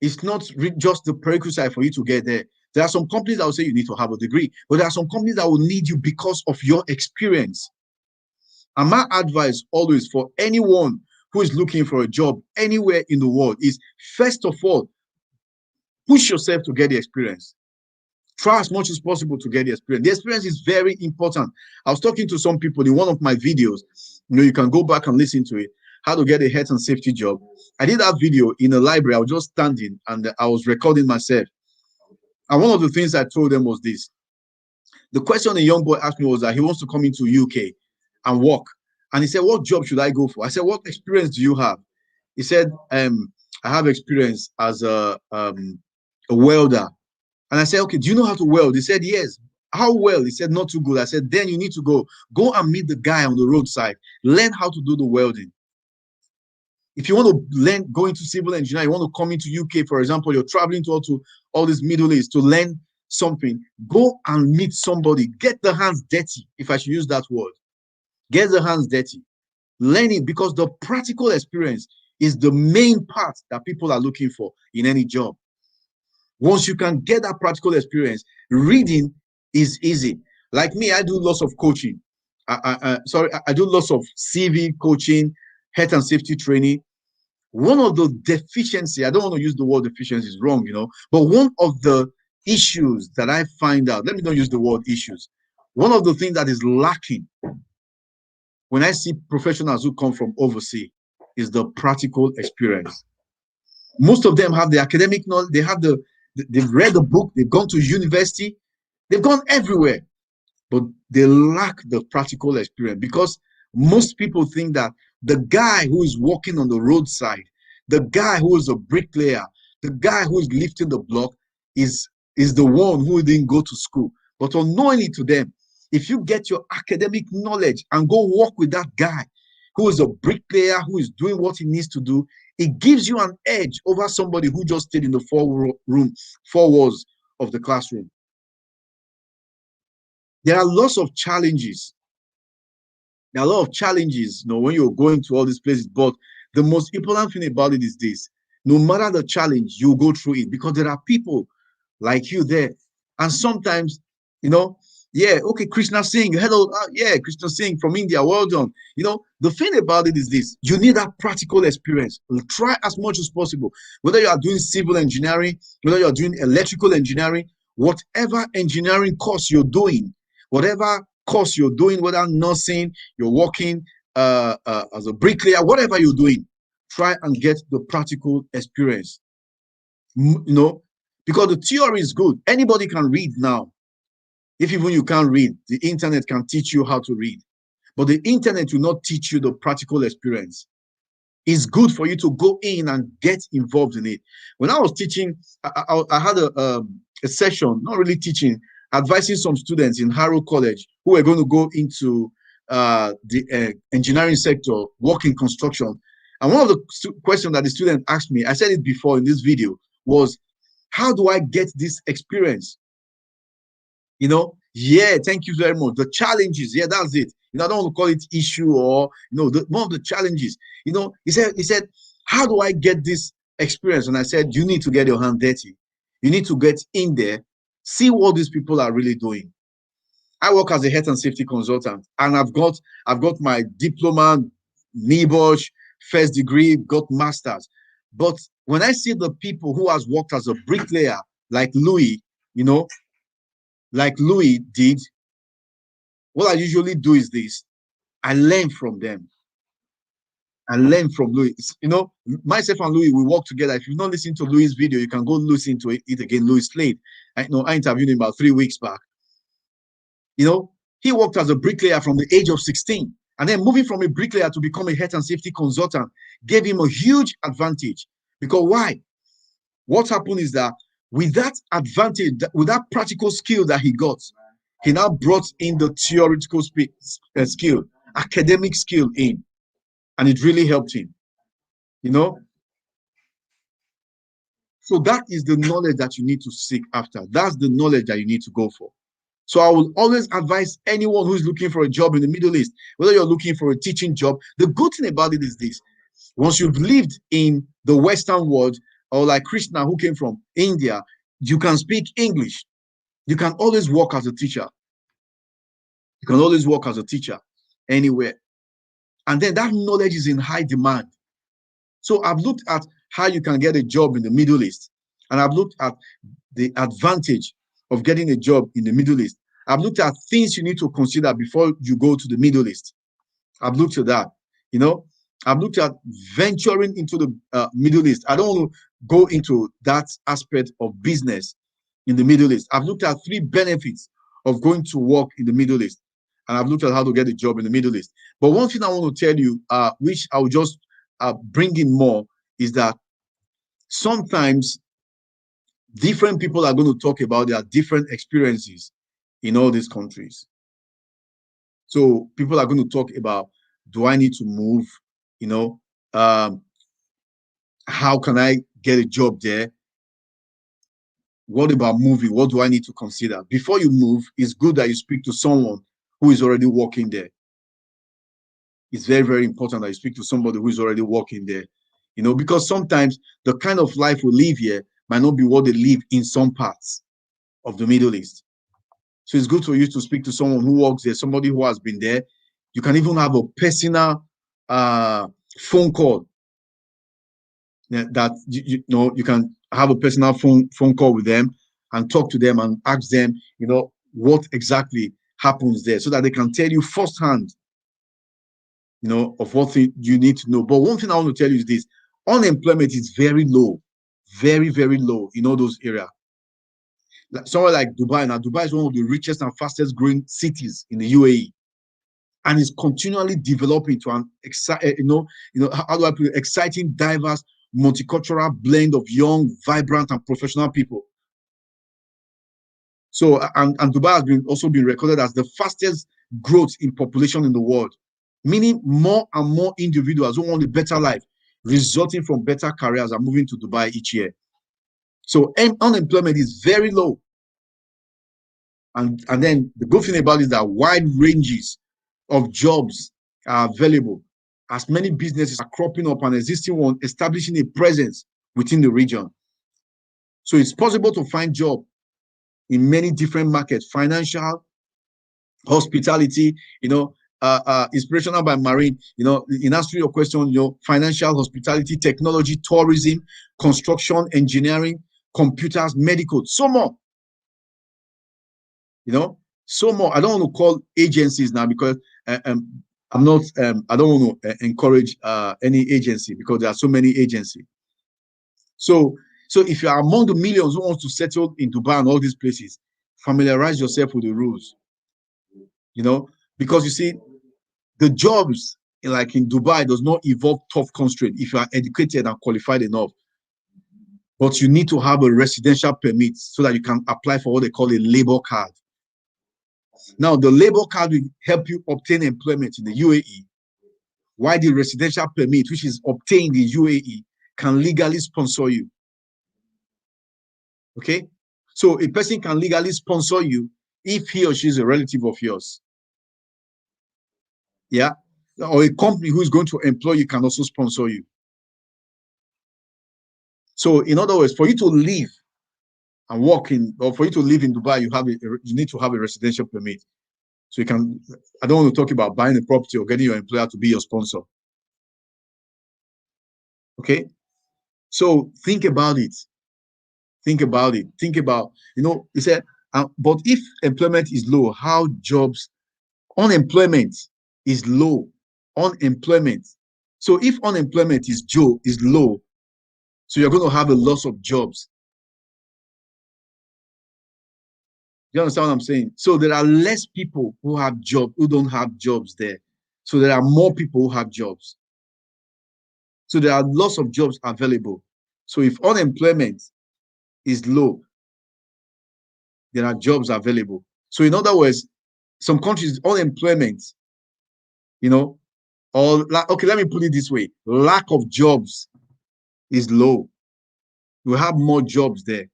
[SPEAKER 1] It's not just the prerequisite for you to get there. There are some companies that will say you need to have a degree, but there are some companies that will need you because of your experience. And my advice always for anyone who is looking for a job anywhere in the world is, first of all, push yourself to get the experience. Try as much as possible to get the experience. The experience is very important. I was talking to some people in one of my videos. You know, you can go back and listen to it. How to get a health and safety job. I did that video in a library. I was just standing and I was recording myself. And one of the things I told them was this. The question a young boy asked me was that he wants to come into UK and work. And he said, what job should I go for? I said, what experience do you have? He said, I have experience as a welder. And I said, okay, do you know how to weld? He said, yes. How well? He said, not too good. I said, then you need to go and meet the guy on the roadside. Learn how to do the welding. If you want to learn, go into civil engineering, you want to come into UK, for example, you're traveling to all this Middle East to learn something, go and meet somebody. Get the hands dirty, if I should use that word. Get the hands dirty. Learn it, because the practical experience is the main part that people are looking for in any job. Once you can get that practical experience, reading is easy. Like me, I do lots of coaching. I do lots of CV coaching, health and safety training. One of the deficiency, I don't want to use the word deficiency, is wrong, you know, but one of the issues that I find out, let me not use the word issues. One of the things that is lacking when I see professionals who come from overseas is the practical experience. Most of them have the academic knowledge, they've read the book, they've gone to university, they've gone everywhere, but they lack the practical experience, because most people think that the guy who is walking on the roadside, the guy who is a bricklayer, the guy who is lifting the block is the one who didn't go to school. But unknowingly to them, If you get your academic knowledge and go work with that guy who is a bricklayer, who is doing what he needs to do, it gives you an edge over somebody who just stayed in the four walls of the classroom. There are lots of challenges. There are a lot of challenges, when you're going to all these places. But the most important thing about it is this: no matter the challenge, you go through it, because there are people like you there. And sometimes, yeah, okay, Krishna Singh, hello, yeah, Krishna Singh from India, well done. The thing about it is this: you need that practical experience. Try as much as possible, whether you are doing civil engineering, whether you are doing electrical engineering, whatever engineering course you're doing, whatever course you're doing, whether nursing, you're working as a bricklayer, whatever you're doing, try and get the practical experience. Because the theory is good. Anybody can read now. If even you can't read, the internet can teach you how to read. But the internet will not teach you the practical experience. It's good for you to go in and get involved in it. When I was teaching, I had a session, not really teaching, advising some students in Harrow College who were going to go into the engineering sector, work in construction. And one of the questions that the student asked me, I said it before in this video, was, how do I get this experience? Yeah, thank you very much. The challenges, yeah, that's it. I don't want to call it issue or, one of the challenges. He said, how do I get this experience? And I said, you need to get your hand dirty. You need to get in there, see what these people are really doing. I work as a health and safety consultant, and I've got my diploma, NIBOSH, first degree, got masters. But when I see the people who has worked as a bricklayer, like Louis, like Louis did, what I usually do is this: I learn from them. I learn from Louis. Myself and Louis, we work together. If you've not listened to Louis' video, you can go listen to it again. Louis Slade. I interviewed him about 3 weeks back. He worked as a bricklayer from the age of 16. And then moving from a bricklayer to become a health and safety consultant gave him a huge advantage. Because why? What happened is that with that advantage, with that practical skill that he got, he now brought in the theoretical skill, academic skill in. And it really helped him. So that is the knowledge that you need to seek after. That's the knowledge that you need to go for. So I will always advise anyone who's looking for a job in the Middle East, whether you're looking for a teaching job. The good thing about it is this: once you've lived in the Western world, or like Krishna, who came from India, you can speak English. You can always work as a teacher. You can always work as a teacher anywhere. And then that knowledge is in high demand. So I've looked at how you can get a job in the Middle East, and I've looked at the advantage of getting a job in the Middle East. I've looked at things you need to consider before you go to the Middle East. I've looked at that. I've looked at venturing into the Middle East. I don't want to go into that aspect of business in the Middle East. I've looked at 3 benefits of going to work in the Middle East, and I've looked at how to get a job in the Middle East. But one thing I want to tell you, which I will just bring in more, is that sometimes different people are going to talk about their different experiences in all these countries. So people are going to talk about, do I need to move? How can I get a job there? What about moving? What do I need to consider? Before you move, it's good that you speak to someone who is already working there. It's very, very important that you speak to somebody who is already working there. Because sometimes the kind of life we live here might not be what they live in some parts of the Middle East. So it's good for you to speak to someone who works there, somebody who has been there. You can even have a personal phone call that you can have a personal phone call with them and talk to them and ask them, what exactly happens there, so that they can tell you firsthand, of what you need to know. But one thing I want to tell you is this: unemployment is very low, very, very low in all those areas. Somewhere like Dubai. Now, Dubai is one of the richest and fastest growing cities in the UAE, and is continually developing to an how do I put it? Exciting, diverse, multicultural blend of young, vibrant, and professional people. So, and Dubai has been also been recorded as the fastest growth in population in the world, meaning more and more individuals who want a better life resulting from better careers are moving to Dubai each year. So unemployment is very low. And then the good thing about it is that wide ranges of jobs are available as many businesses are cropping up and existing one establishing a presence within the region. So it's possible to find job in many different markets: financial, hospitality, inspirational by marine, in answering your question, financial, hospitality, technology, tourism, construction, engineering, computers, medical, so more. So more. I don't want to call agencies now because I'm not. I don't want to encourage any agency because there are so many agencies. So if you are among the millions who want to settle in Dubai and all these places, familiarize yourself with the rules. Because you see, the jobs like in Dubai does not involve tough constraint if you are educated and qualified enough. But you need to have a residential permit so that you can apply for what they call a labor card. Now, the labor card will help you obtain employment in the UAE, while the residential permit, which is obtained in UAE, can legally sponsor you. Okay? So a person can legally sponsor you if he or she is a relative of yours. Yeah? Or a company who is going to employ you can also sponsor you. So in other words, for you to live and work in, or for you to live in Dubai, you need to have a residential permit. So you can, I don't want to talk about buying a property or getting your employer to be your sponsor. Okay? So think about it. Think about it. Think about, he said, but if employment is low, unemployment is low. Unemployment. So if unemployment is low, so you're going to have a loss of jobs. You understand what I'm saying? So there are less people who don't have jobs there. So there are more people who have jobs. So there are lots of jobs available. So if unemployment is low, there are jobs available. So in other words, some countries, unemployment, okay, let me put it this way: lack of jobs is low. We have more jobs there.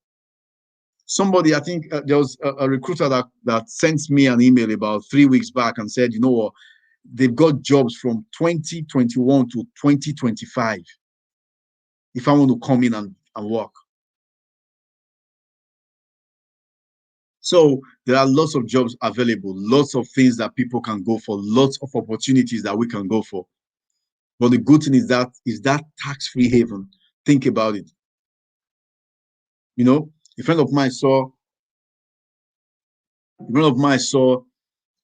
[SPEAKER 1] Somebody, I think there was a recruiter that sent me an email about 3 weeks back and said, you know what, they've got jobs from 2021 to 2025 if I want to come in and work. So there are lots of jobs available, lots of things that people can go for, lots of opportunities that we can go for. But the good thing is that tax-free haven. Think about it. A friend of mine saw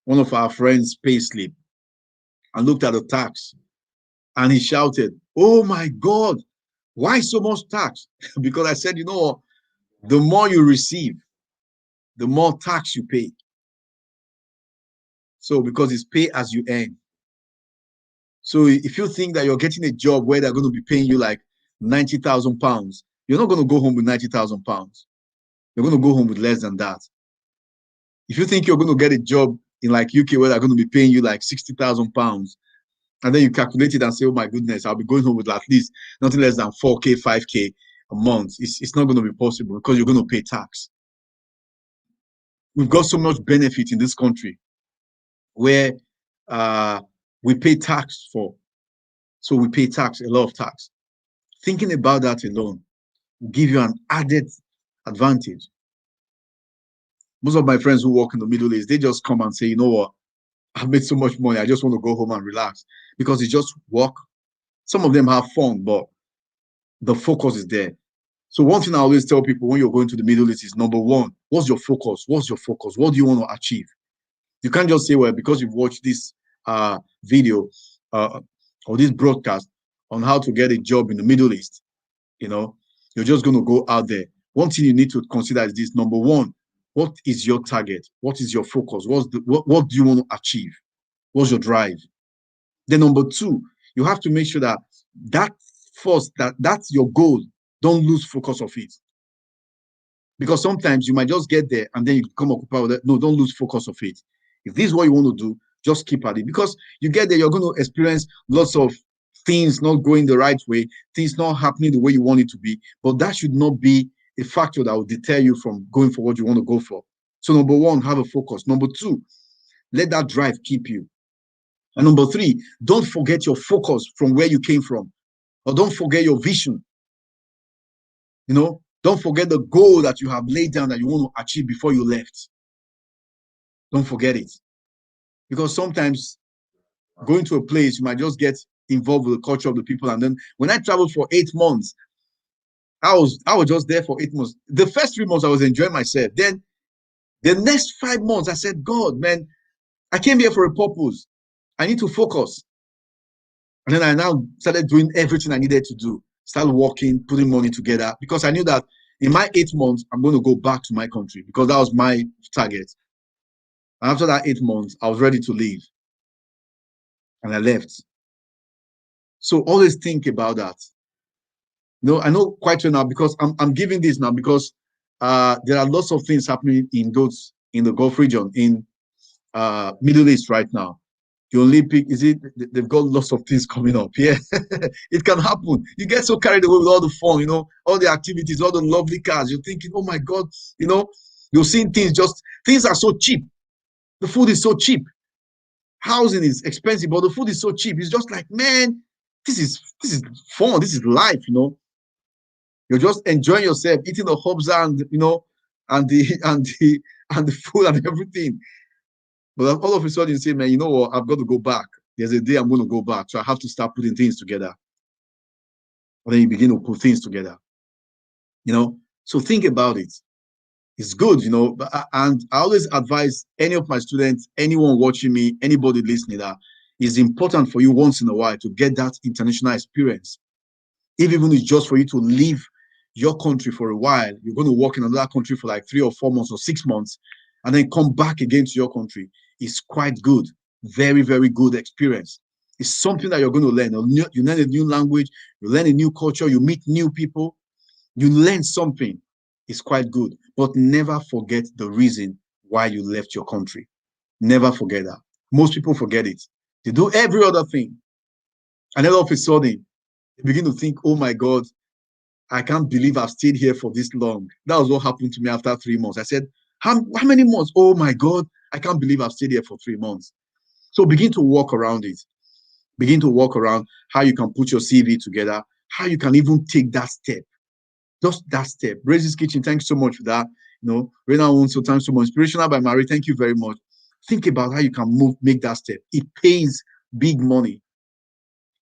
[SPEAKER 1] one of our friends' pay slip and looked at the tax, and he shouted, "Oh my God, why so much tax?" Because I said, the more you receive, the more tax you pay. So because it's pay as you earn. So if you think that you're getting a job where they're going to be paying you like £90,000, you're not going to go home with £90,000. You're going to go home with less than that. If you think you're going to get a job in like UK where they're going to be paying you like £60,000, and then you calculate it and say, oh my goodness, I'll be going home with at least nothing less than 4K, 5K a month. It's not going to be possible because you're going to pay tax. We've got so much benefit in this country where we pay tax for. So we pay tax, a lot of tax. Thinking about that alone will give you an added advantage. Most of my friends who work in the Middle East, they just come and say, you know what, I've made so much money, I just want to go home and relax, because it's just work. Some of them have fun, but the focus is there. So one thing I always tell people when you're going to the Middle East is, number one, what's your focus? What's your focus? What do you want to achieve? You can't just say, well, because you've watched this video or this broadcast on how to get a job in the Middle East, you're just going to go out there. One thing you need to consider is this: number one, what is your target? What is your focus? What do you want to achieve? What's your drive? Then number two, you have to make sure that that's your goal. Don't lose focus of it. Because sometimes you might just get there and then you become occupied with it. No, don't lose focus of it. If this is what you want to do, just keep at it. Because you get there, you're going to experience lots of things not going the right way, things not happening the way you want it to be. But that should not be a factor that will deter you from going for what you want to go for. So, number one, have a focus. Number two, let that drive keep you. And number three, don't forget your focus from where you came from, or don't forget your vision. Don't forget the goal that you have laid down that you want to achieve before you left. Don't forget it. Because sometimes going to a place, you might just get involved with the culture of the people. And then when I traveled for 8 months, I was just there for 8 months. The first 3 months, I was enjoying myself. Then the next 5 months, I said, God, man, I came here for a purpose. I need to focus. And then I now started doing everything I needed to do. Start working, putting money together, because I knew that in my 8 months, I'm going to go back to my country, because that was my target. And after that 8 months, I was ready to leave. And I left. So always think about that. I know quite well now, because I'm giving this now because there are lots of things happening in the Gulf region, in Middle East right now. The Olympic, they've got lots of things coming up. Yeah, it can happen. You get so carried away with all the fun, all the activities, all the lovely cars. You're thinking, oh my God, you're seeing things are so cheap. The food is so cheap. Housing is expensive, but the food is so cheap. It's just like, man, this is fun. This is life, You're just enjoying yourself, eating the hobs and the food and everything. But all of a sudden you say, man, you know what? I've got to go back. There's a day I'm going to go back. So I have to start putting things together. And then you begin to put things together. So think about it. It's good, and I always advise any of my students, anyone watching me, anybody listening, that it's important for you once in a while to get that international experience. If even it's just for you to leave your country for a while, you're going to work in another country for like 3 or 4 months or 6 months, and then come back again to your country. It's quite good. Very, very good experience. It's something that you're going to learn. You learn a new language, you learn a new culture, you meet new people, you learn something. It's quite good. But never forget the reason why you left your country. Never forget that. Most people forget it. They do every other thing. And then all of a sudden, they begin to think, oh my God, I can't believe I've stayed here for this long. That was what happened to me after 3 months. I said, how many months? Oh my God, I can't believe I've stayed here for 3 months. So begin to walk around it. Begin to walk around how you can put your CV together, how you can even take that step. Just that step. Raises Kitchen, thanks so much for that. Reina Wonso, thanks so much. Inspirational by Marie, thank you very much. Think about how you can make that step. It pays big money.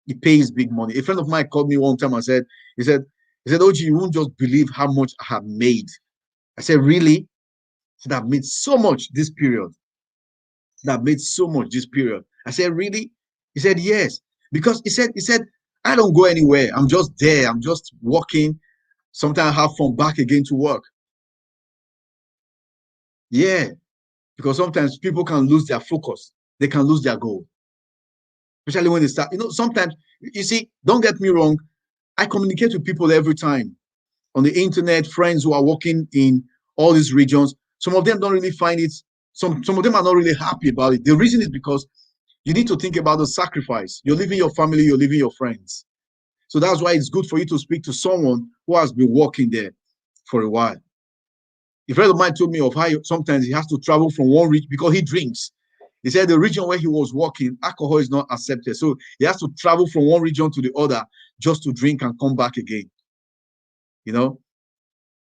[SPEAKER 1] It pays big money. A friend of mine called me one time and he said, OG, you won't just believe how much I have made. I said, really? He said, I've made so much this period. I've made so much this period. I said, really? He said, yes. Because he said, I don't go anywhere. I'm just there. I'm just working. Sometimes I have fun, back again to work. Yeah. Because sometimes people can lose their focus. They can lose their goal. Especially when they start. Sometimes, you see, don't get me wrong. I communicate with people every time on the internet, friends who are working in all these regions. Some of them don't really find it. Some of them are not really happy about it. The reason is because you need to think about the sacrifice. You're leaving your family, you're leaving your friends. So that's why it's good for you to speak to someone who has been working there for a while. A friend of mine told me of how sometimes he has to travel from one region because he drinks. He said the region where he was working, alcohol is not accepted. So he has to travel from one region to the other just to drink and come back again.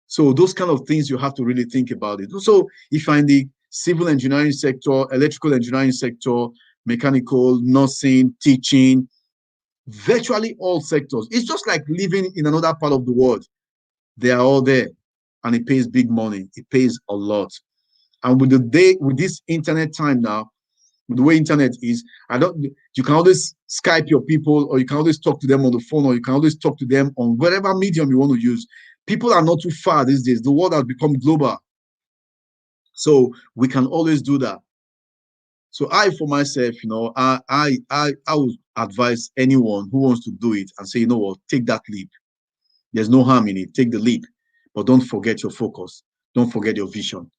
[SPEAKER 1] So those kind of things you have to really think about it. So if you're in the civil engineering sector, electrical engineering sector, mechanical, nursing, teaching, virtually all sectors, it's just like living in another part of the world. They are all there, and it pays big money. It pays a lot. And with this internet time now, with the way internet is, you can always Skype your people, or you can always talk to them on the phone, or you can always talk to them on whatever medium you want to use. People are not too far these days. The world has become global. So we can always do that. So for myself, I would advise anyone who wants to do it and say, you know what, take that leap. There's no harm in it. Take the leap, but don't forget your focus. Don't forget your vision.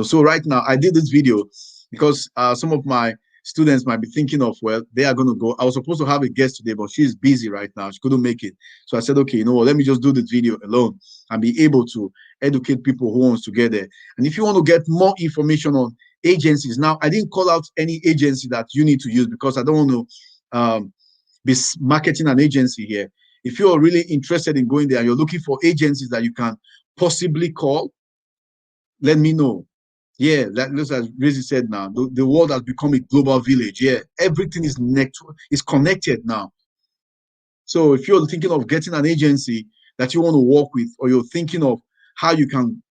[SPEAKER 1] So right now I did this video because some of my students might be thinking of, well, they are going to go. I was supposed to have a guest today, but she's busy right now. She couldn't make it. So I said, okay, you know what, let me just do this video alone and be able to educate people who wants to get there. And if you want to get more information on agencies, now I didn't call out any agency that you need to use because I don't want to be marketing an agency here. If you're really interested in going there and you're looking for agencies that you can possibly call, let me know. Yeah, that looks as Rizzy said now. The world has become a global village. Yeah, everything is connected now. So if you're thinking of getting an agency that you want to work with, or you're thinking of how you can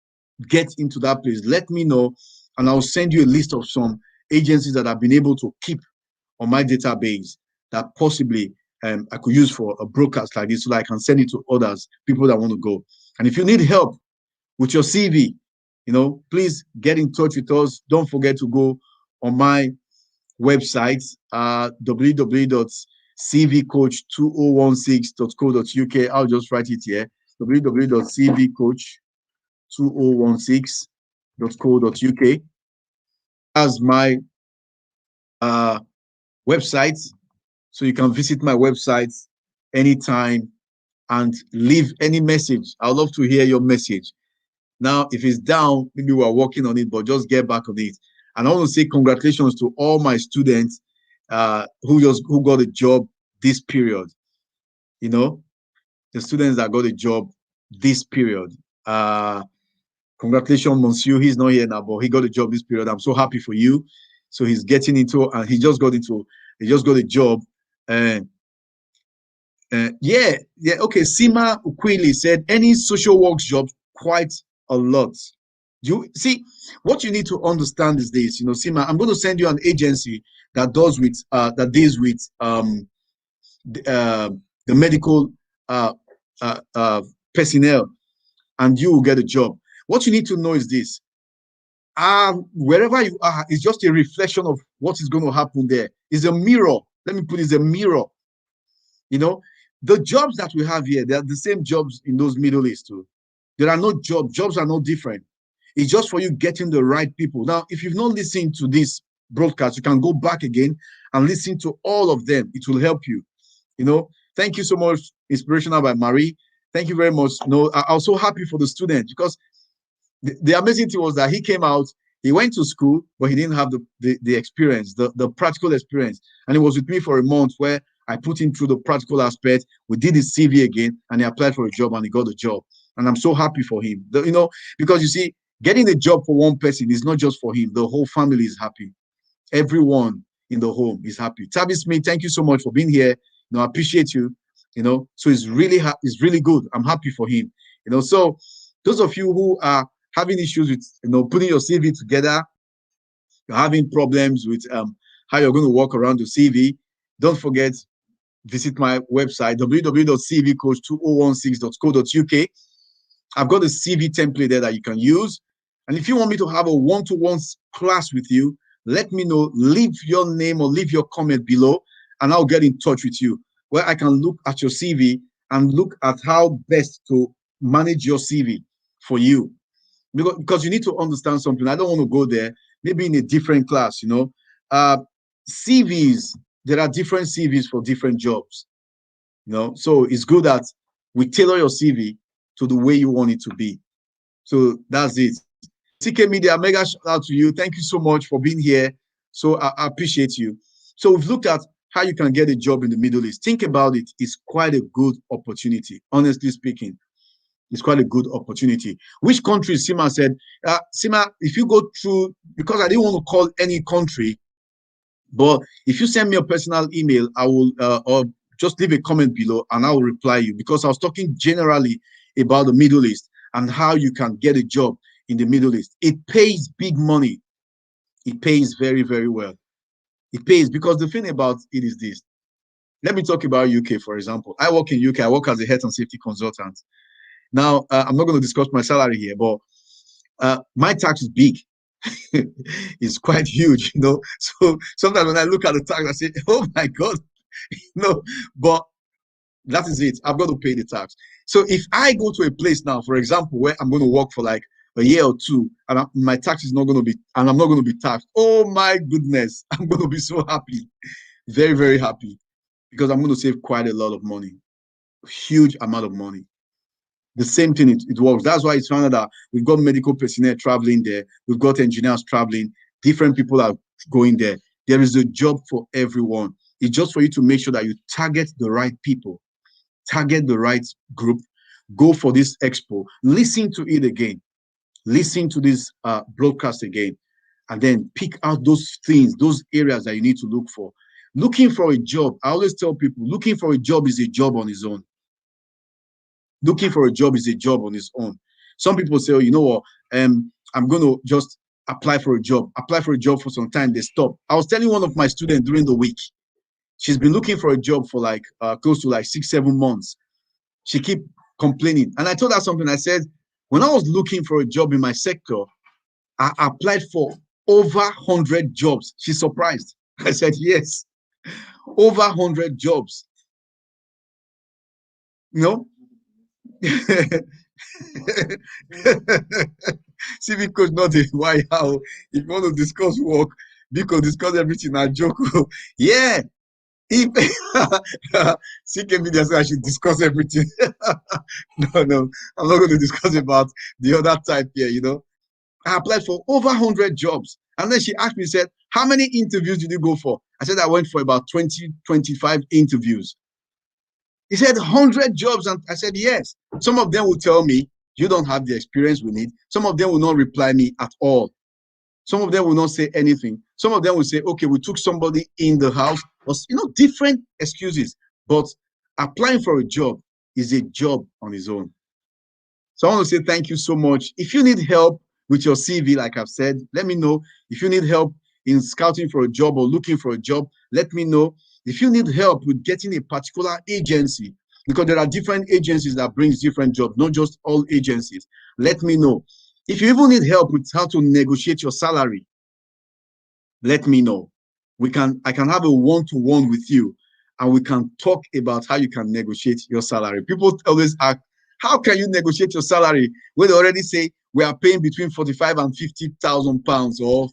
[SPEAKER 1] get into that place, let me know, and I'll send you a list of some agencies that I've been able to keep on my database that possibly I could use for a broadcast like this, so that I can send it to others, people that want to go. And if you need help with your CV, please get in touch with us. Don't forget to go on my website, www.cvcoach2016.co.uk. I'll just write it here, www.cvcoach2016.co.uk. As my website, so you can visit my website anytime and leave any message. I'd love to hear your message. Now, if it's down, maybe we're working on it, but just get back on it. And I want to say congratulations to all my students who got a job this period. The students that got a job this period. Congratulations, Monsieur. He's not here now, but he got a job this period. I'm so happy for you. So he's getting into, and he just got a job. Yeah. Okay. Sima Ukwili said any social work job, quite a lot. You see, what you need to understand is this. Sima, I'm going to send you an agency that deals with the medical personnel, and you will get a job. What you need to know is this: wherever you are, it's just a reflection of what is going to happen there. It's a mirror. Let me put it as a mirror. The jobs that we have here, they are the same jobs in those Middle East too. There are no jobs are no different. It's just for you getting the right people. Now, if you've not listened to this broadcast, you can go back again and listen to all of them. It will help you. Thank you so much, Inspirational by Marie. Thank you very much. I was so happy for the student, because the amazing thing was that he came out, he went to school, but he didn't have the experience, the practical experience. And he was with me for a month where I put him through the practical aspect. We did his CV again, and he applied for a job, and he got a job. And I'm so happy for him. Because you see, getting a job for one person is not just for him. The whole family is happy. Everyone in the home is happy. Tabby Smith, thank you so much for being here. I appreciate you. So it's really good. I'm happy for him. So those of you who are having issues with putting your CV together, you're having problems with how you're going to work around your CV, don't forget, visit my website, www.cvcoach2016.co.uk. I've got a CV template there that you can use. And if you want me to have a one-to-one class with you, let me know. Leave your name or leave your comment below, and I'll get in touch with you, where I can look at your CV and look at how best to manage your CV for you. Because you need to understand something. I don't want to go there, maybe in a different class, CVs, there are different CVs for different jobs. So it's good that we tailor your CV to the way you want it to be. So that's it. TK Media, mega shout out to you. Thank you so much for being here. So I appreciate you. So we've looked at how you can get a job in the Middle East. Think about it. It's quite a good opportunity. Honestly speaking, it's quite a good opportunity. Which country? Sima said, Sima, if you go through, because I didn't want to call any country, but if you send me a personal email, I will, or just leave a comment below and I will reply you, because I was talking generally about the Middle East and how you can get a job in the Middle East. It pays big money. It pays very, very well. It pays, because the thing about it is this. Let me talk about UK, for example. I work in UK. I work as a health and safety consultant. Now, I'm not going to discuss my salary here, but my tax is big. It's quite huge, So sometimes when I look at the tax, I say, oh my God, but that is it. I've got to pay the tax. So if I go to a place now, for example, where I'm going to work for like a year or two, and my tax is not going to be, and I'm not going to be taxed. Oh my goodness, I'm going to be so happy, very, very happy, because I'm going to save quite a lot of money, huge amount of money. The same thing, it works. That's why it's found that we've got medical personnel traveling there, we've got engineers traveling, different people are going there. There is a job for everyone. It's just for you to make sure that you target the right people, target the right group, go for this expo, listen to it again, listen to this broadcast again, and then pick out those things, those areas that you need to look for. Looking for a job, I always tell people, looking for a job is a job on its own. Looking for a job is a job on its own. Some people say, oh, you know what, I'm going to just apply for a job. Apply for a job for some time, they stop. I was telling one of my students during the week, she's been looking for a job for like close to like 6-7 months. She keep complaining. And I told her something. I said, when I was looking for a job in my sector, I applied for over 100 jobs. She's surprised. I said, yes, over 100 jobs. No? CV coach, not a why how. If you want to discuss work, because discuss everything, I joke. Yeah. If CK Media said I should discuss everything. No, I'm not going to discuss about the other type here, you know. I applied for over 100 jobs. And then she asked me, said, how many interviews did you go for? I said, I went for about 20, 25 interviews. He said, 100 jobs. And I said, yes. Some of them will tell me, you don't have the experience we need. Some of them will not reply me at all. Some of them will not say anything. Some of them will say, okay, we took somebody in the house, or, you know, different excuses. But applying for a job is a job on its own. So I want to say thank you so much. If you need help with your CV, like I've said, let me know. If you need help in scouting for a job or looking for a job, let me know. If you need help with getting a particular agency, because there are different agencies that brings different jobs, not just all agencies, let me know. If you even need help with how to negotiate your salary, let me know. I can have a one-to-one with you, and we can talk about how you can negotiate your salary. People always ask, how can you negotiate your salary? When they already say we are paying between 45 and 50,000 pounds or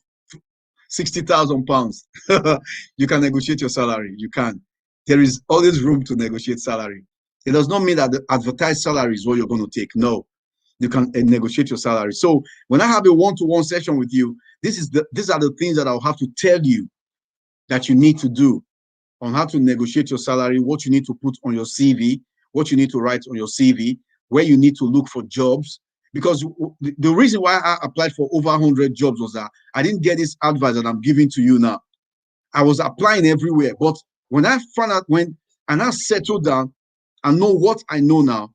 [SPEAKER 1] 60,000 pounds. You can negotiate your salary. You can. There is always room to negotiate salary. It does not mean that the advertised salary is what you're going to take. No, you can negotiate your salary. So when I have a one-to-one session with you, these are the things that I'll have to tell you that you need to do on how to negotiate your salary, what you need to put on your CV, what you need to write on your CV, where you need to look for jobs. Because the reason why I applied for over 100 jobs was that I didn't get this advice that I'm giving to you now. I was applying everywhere. But when I found out, and I settled down and know what I know now,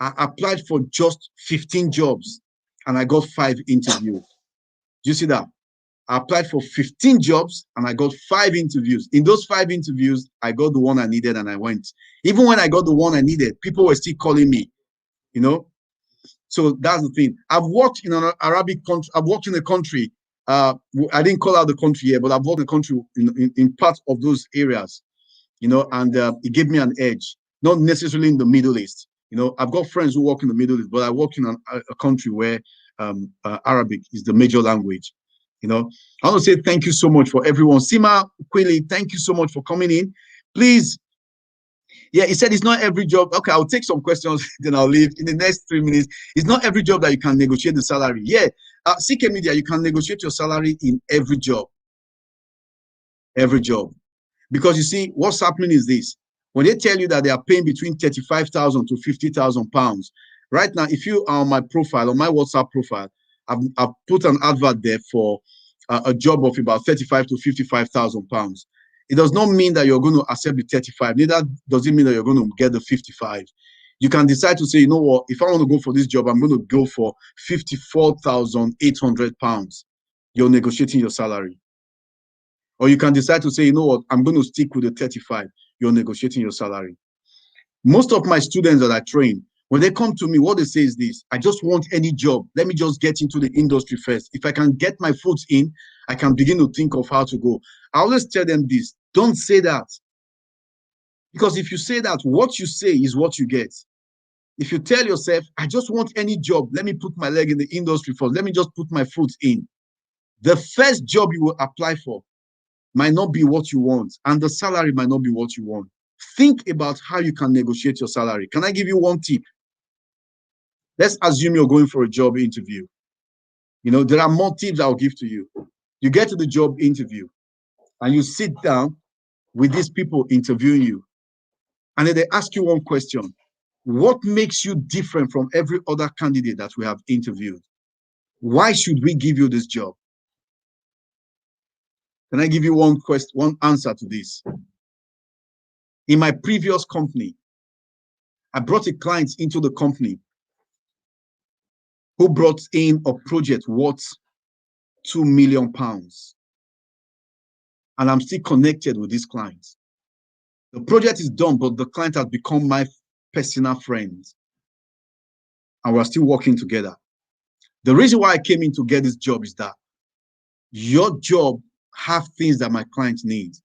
[SPEAKER 1] I applied for just 15 jobs and I got 5 interviews. Do you see that? I applied for 15 jobs and I got 5 interviews. In those 5 interviews, I got the one I needed and I went. Even when I got the one I needed, people were still calling me, you know. So that's the thing. I've worked in an Arabic country. I've worked in a country. I didn't call out the country here, but I've worked in a country in part of those areas, you know, and it gave me an edge. Not necessarily in the Middle East. You know, I've got friends who work in the Middle East, but I work in a country where Arabic is the major language. You know, I want to say thank you so much for everyone. Sima Quilly, thank you so much for coming in. Please, yeah, he said it's not every job. Okay, I'll take some questions, then I'll leave in the next 3 minutes. It's not every job that you can negotiate the salary. Yeah, CK Media, you can negotiate your salary in every job. Every job. Because you see, what's happening is this. When they tell you that they are paying between 35,000 to 50,000 pounds, right now, if you are on my profile, on my WhatsApp profile, I've put an advert there for a job of about 35 to 55,000 pounds. It does not mean that you're going to accept the 35. Neither does it mean that you're going to get the 55. You can decide to say, you know what, if I want to go for this job, I'm going to go for 54,800 pounds. You're negotiating your salary. Or you can decide to say, you know what, I'm going to stick with the 35. You're negotiating your salary. Most of my students that I train, when they come to me, what they say is this: I just want any job. Let me just get into the industry first. If I can get my foot in, I can begin to think of how to go. I always tell them this: don't say that. Because if you say that, what you say is what you get. If you tell yourself, I just want any job, let me put my leg in the industry first, let me just put my foot in, the first job you will apply for might not be what you want, and the salary might not be what you want. Think about how you can negotiate your salary. Can I give you one tip? Let's assume you're going for a job interview. There are more tips I'll give to you. You get to the job interview and you sit down with these people interviewing you, and then they ask you one question. What makes you different from every other candidate that we have interviewed? Why should we give you this job? Can I give you one answer to this? In my previous company, I brought a client into the company who brought in a project worth £2 million. And I'm still connected with this client. The project is done, but the client has become my personal friend. And we're still working together. The reason why I came in to get this job is that your job have things that my client needs.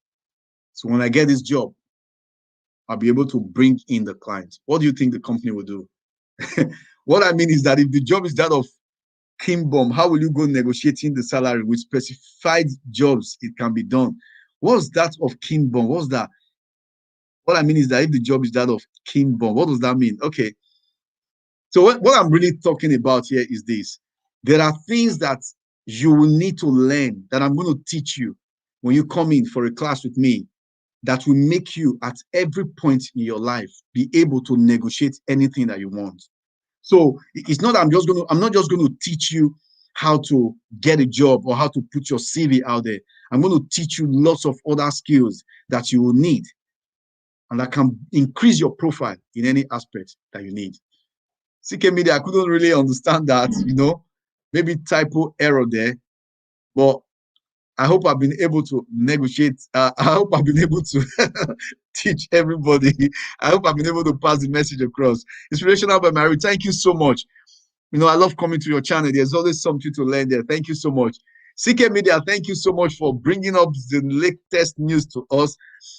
[SPEAKER 1] So when I get this job, I'll be able to bring in the client. What do you think the company will do? What I mean is that if the job is that of Kimbom, how will you go negotiating the salary with specified jobs it can be done? What's that of Kimbom? What's that? What I mean is that if the job is that of Kimbom, what does that mean? Okay. So what I'm really talking about here is this. There are things that you will need to learn that I'm going to teach you when you come in for a class with me that will make you at every point in your life be able to negotiate anything that you want. So it's not I'm not just going to teach you how to get a job or how to put your CV out there. I'm going to teach you lots of other skills that you will need and that can increase your profile in any aspect that you need. CK Media, I couldn't really understand that, maybe typo error there, but I hope I've been able to negotiate. I hope I've been able to teach everybody. I hope I've been able to pass the message across. Inspirational by Mary, thank you so much. I love coming to your channel. There's always something to learn there. Thank you so much. CK Media, thank you so much for bringing up the latest news to us.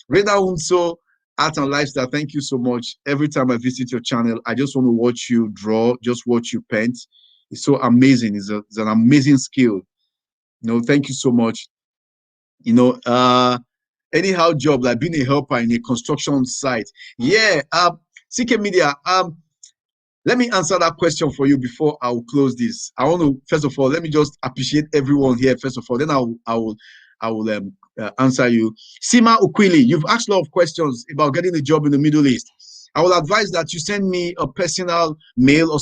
[SPEAKER 1] Rena Unso, Art and Lifestyle, thank you so much. Every time I visit your channel, I just want to watch you draw, just watch you paint. It's so amazing. It's an amazing skill. Thank you so much. Anyhow job like being a helper in a construction site. Yeah, CK Media, let me answer that question for you before I will close this. I want to, first of all, let me just appreciate everyone here, first of all. Then I will answer you. Sima Ukwili, you've asked a lot of questions about getting a job in the Middle East. I will advise that you send me a personal mail or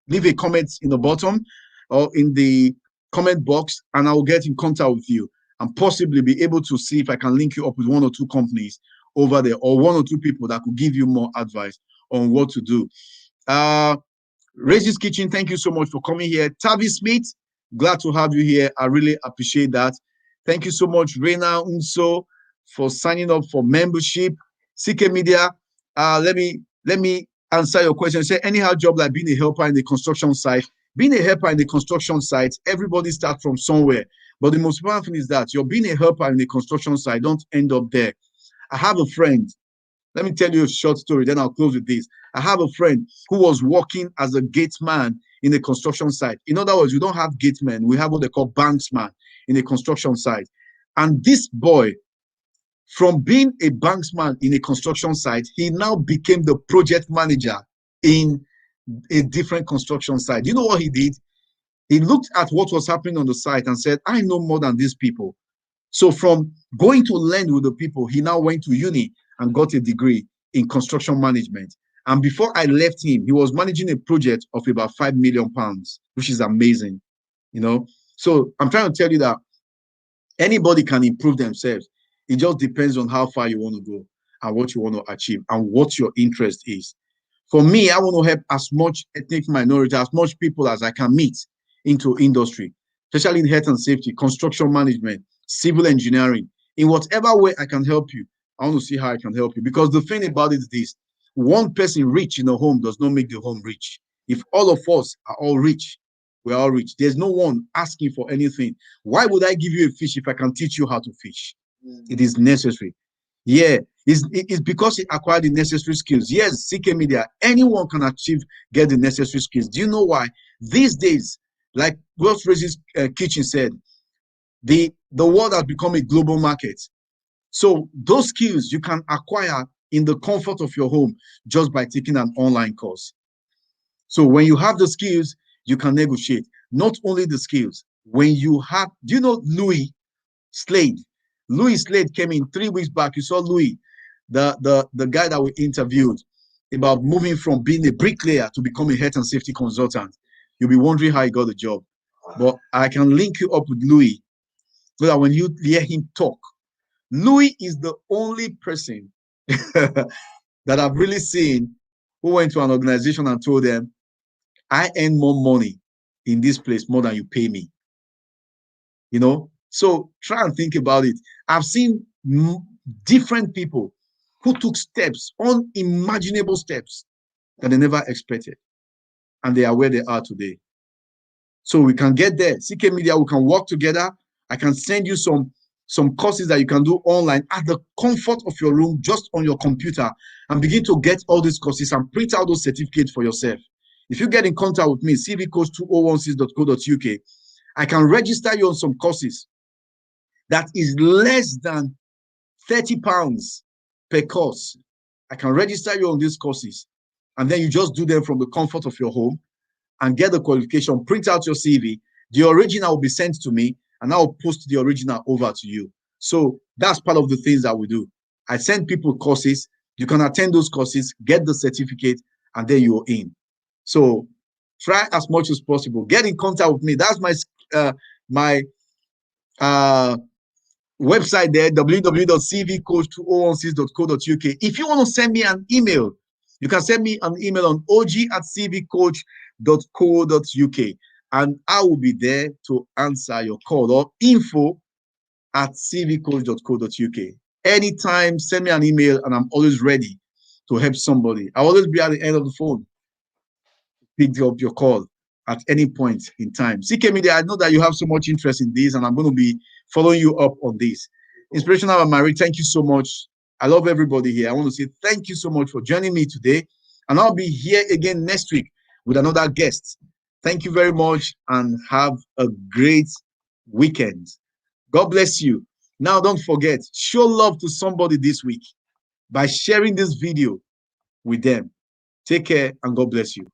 [SPEAKER 1] leave a comment in the bottom or in the comment box, and I will get in contact with you and possibly be able to see if I can link you up with one or two companies over there or one or two people that could give you more advice on what to do. Reggie's Kitchen, thank you so much for coming here. Tavi Smith, glad to have you here. I really appreciate that. Thank you so much, Reina Unso, for signing up for membership. CK Media, let me answer your question. Say anyhow job like being a helper in the construction site. Being a helper in the construction site, everybody starts from somewhere. But the most important thing is that you're being a helper in the construction site. Don't end up there. I have a friend. Let me tell you a short story, then I'll close with this. I have a friend who was working as a gatesman in a construction site. In other words, we don't have gatemen. We have what they call banksman in a construction site. And this boy, from being a banksman in a construction site, he now became the project manager in a different construction site. You know what he did? He looked at what was happening on the site and said, I know more than these people. So from going to learn with the people, he now went to uni and got a degree in construction management. And before I left him, he was managing a project of about £5 million, which is amazing, So I'm trying to tell you that anybody can improve themselves. It just depends on how far you want to go and what you want to achieve and what your interest is. For me, I want to help as much ethnic minority, as much people as I can meet into industry, especially in health and safety, construction management, civil engineering. In whatever way I can help you, I want to see how I can help you. Because the thing about it is this: one person rich in a home does not make the home rich. If all of us are all rich, we're all rich. There's no one asking for anything. Why would I give you a fish if I can teach you how to fish? It is necessary. Yeah, It's because he acquired the necessary skills. Yes, CK Media, anyone can get the necessary skills. Do you know why? These days, like God's Raises Kitchen said, the world has become a global market. So those skills you can acquire in the comfort of your home just by taking an online course. So when you have the skills, you can negotiate. Not only the skills, when you have, do you know Louis Slade? Louis Slade came in 3 weeks back. You saw Louis, the guy that we interviewed about moving from being a bricklayer to become a health and safety consultant. You'll be wondering how he got the job. But I can link you up with Louis so that when you hear him talk, Louis is the only person that I've really seen who went to an organization and told them, I earn more money in this place more than you pay me. You know, so try and think about it. I've seen different people who took steps, unimaginable steps that they never expected, and they are where they are today. So we can get there. CK Media, we can work together. I can send you some courses that you can do online at the comfort of your room, just on your computer, and begin to get all these courses and print out those certificates for yourself. If you get in contact with me, cvcoach2016.co.uk, I can register you on some courses that is less than £30 per course. I can register you on these courses, and then you just do them from the comfort of your home and get the qualification, print out your CV. The original will be sent to me, and I'll post the original over to you. So that's part of the things that we do. I send people courses. You can attend those courses, get the certificate, and then you're in. So try as much as possible. Get in contact with me. That's my website there, www.cvcoach2016.co.uk. If you want to send me an email, you can send me an email on og@cvcoach.co.uk, and I will be there to answer your call, or info@cvcoach.co.uk. Anytime, send me an email, and I'm always ready to help somebody. I'll always be at the end of the phone. Pick up your call at any point in time. CK Media, I know that you have so much interest in this, and I'm going to be following you up on this. Inspirational and Marie, thank you so much. I love everybody here. I want to say thank you so much for joining me today, and I'll be here again next week with another guest. Thank you very much, and have a great weekend. God bless you. Now, don't forget, show love to somebody this week by sharing this video with them. Take care, and God bless you.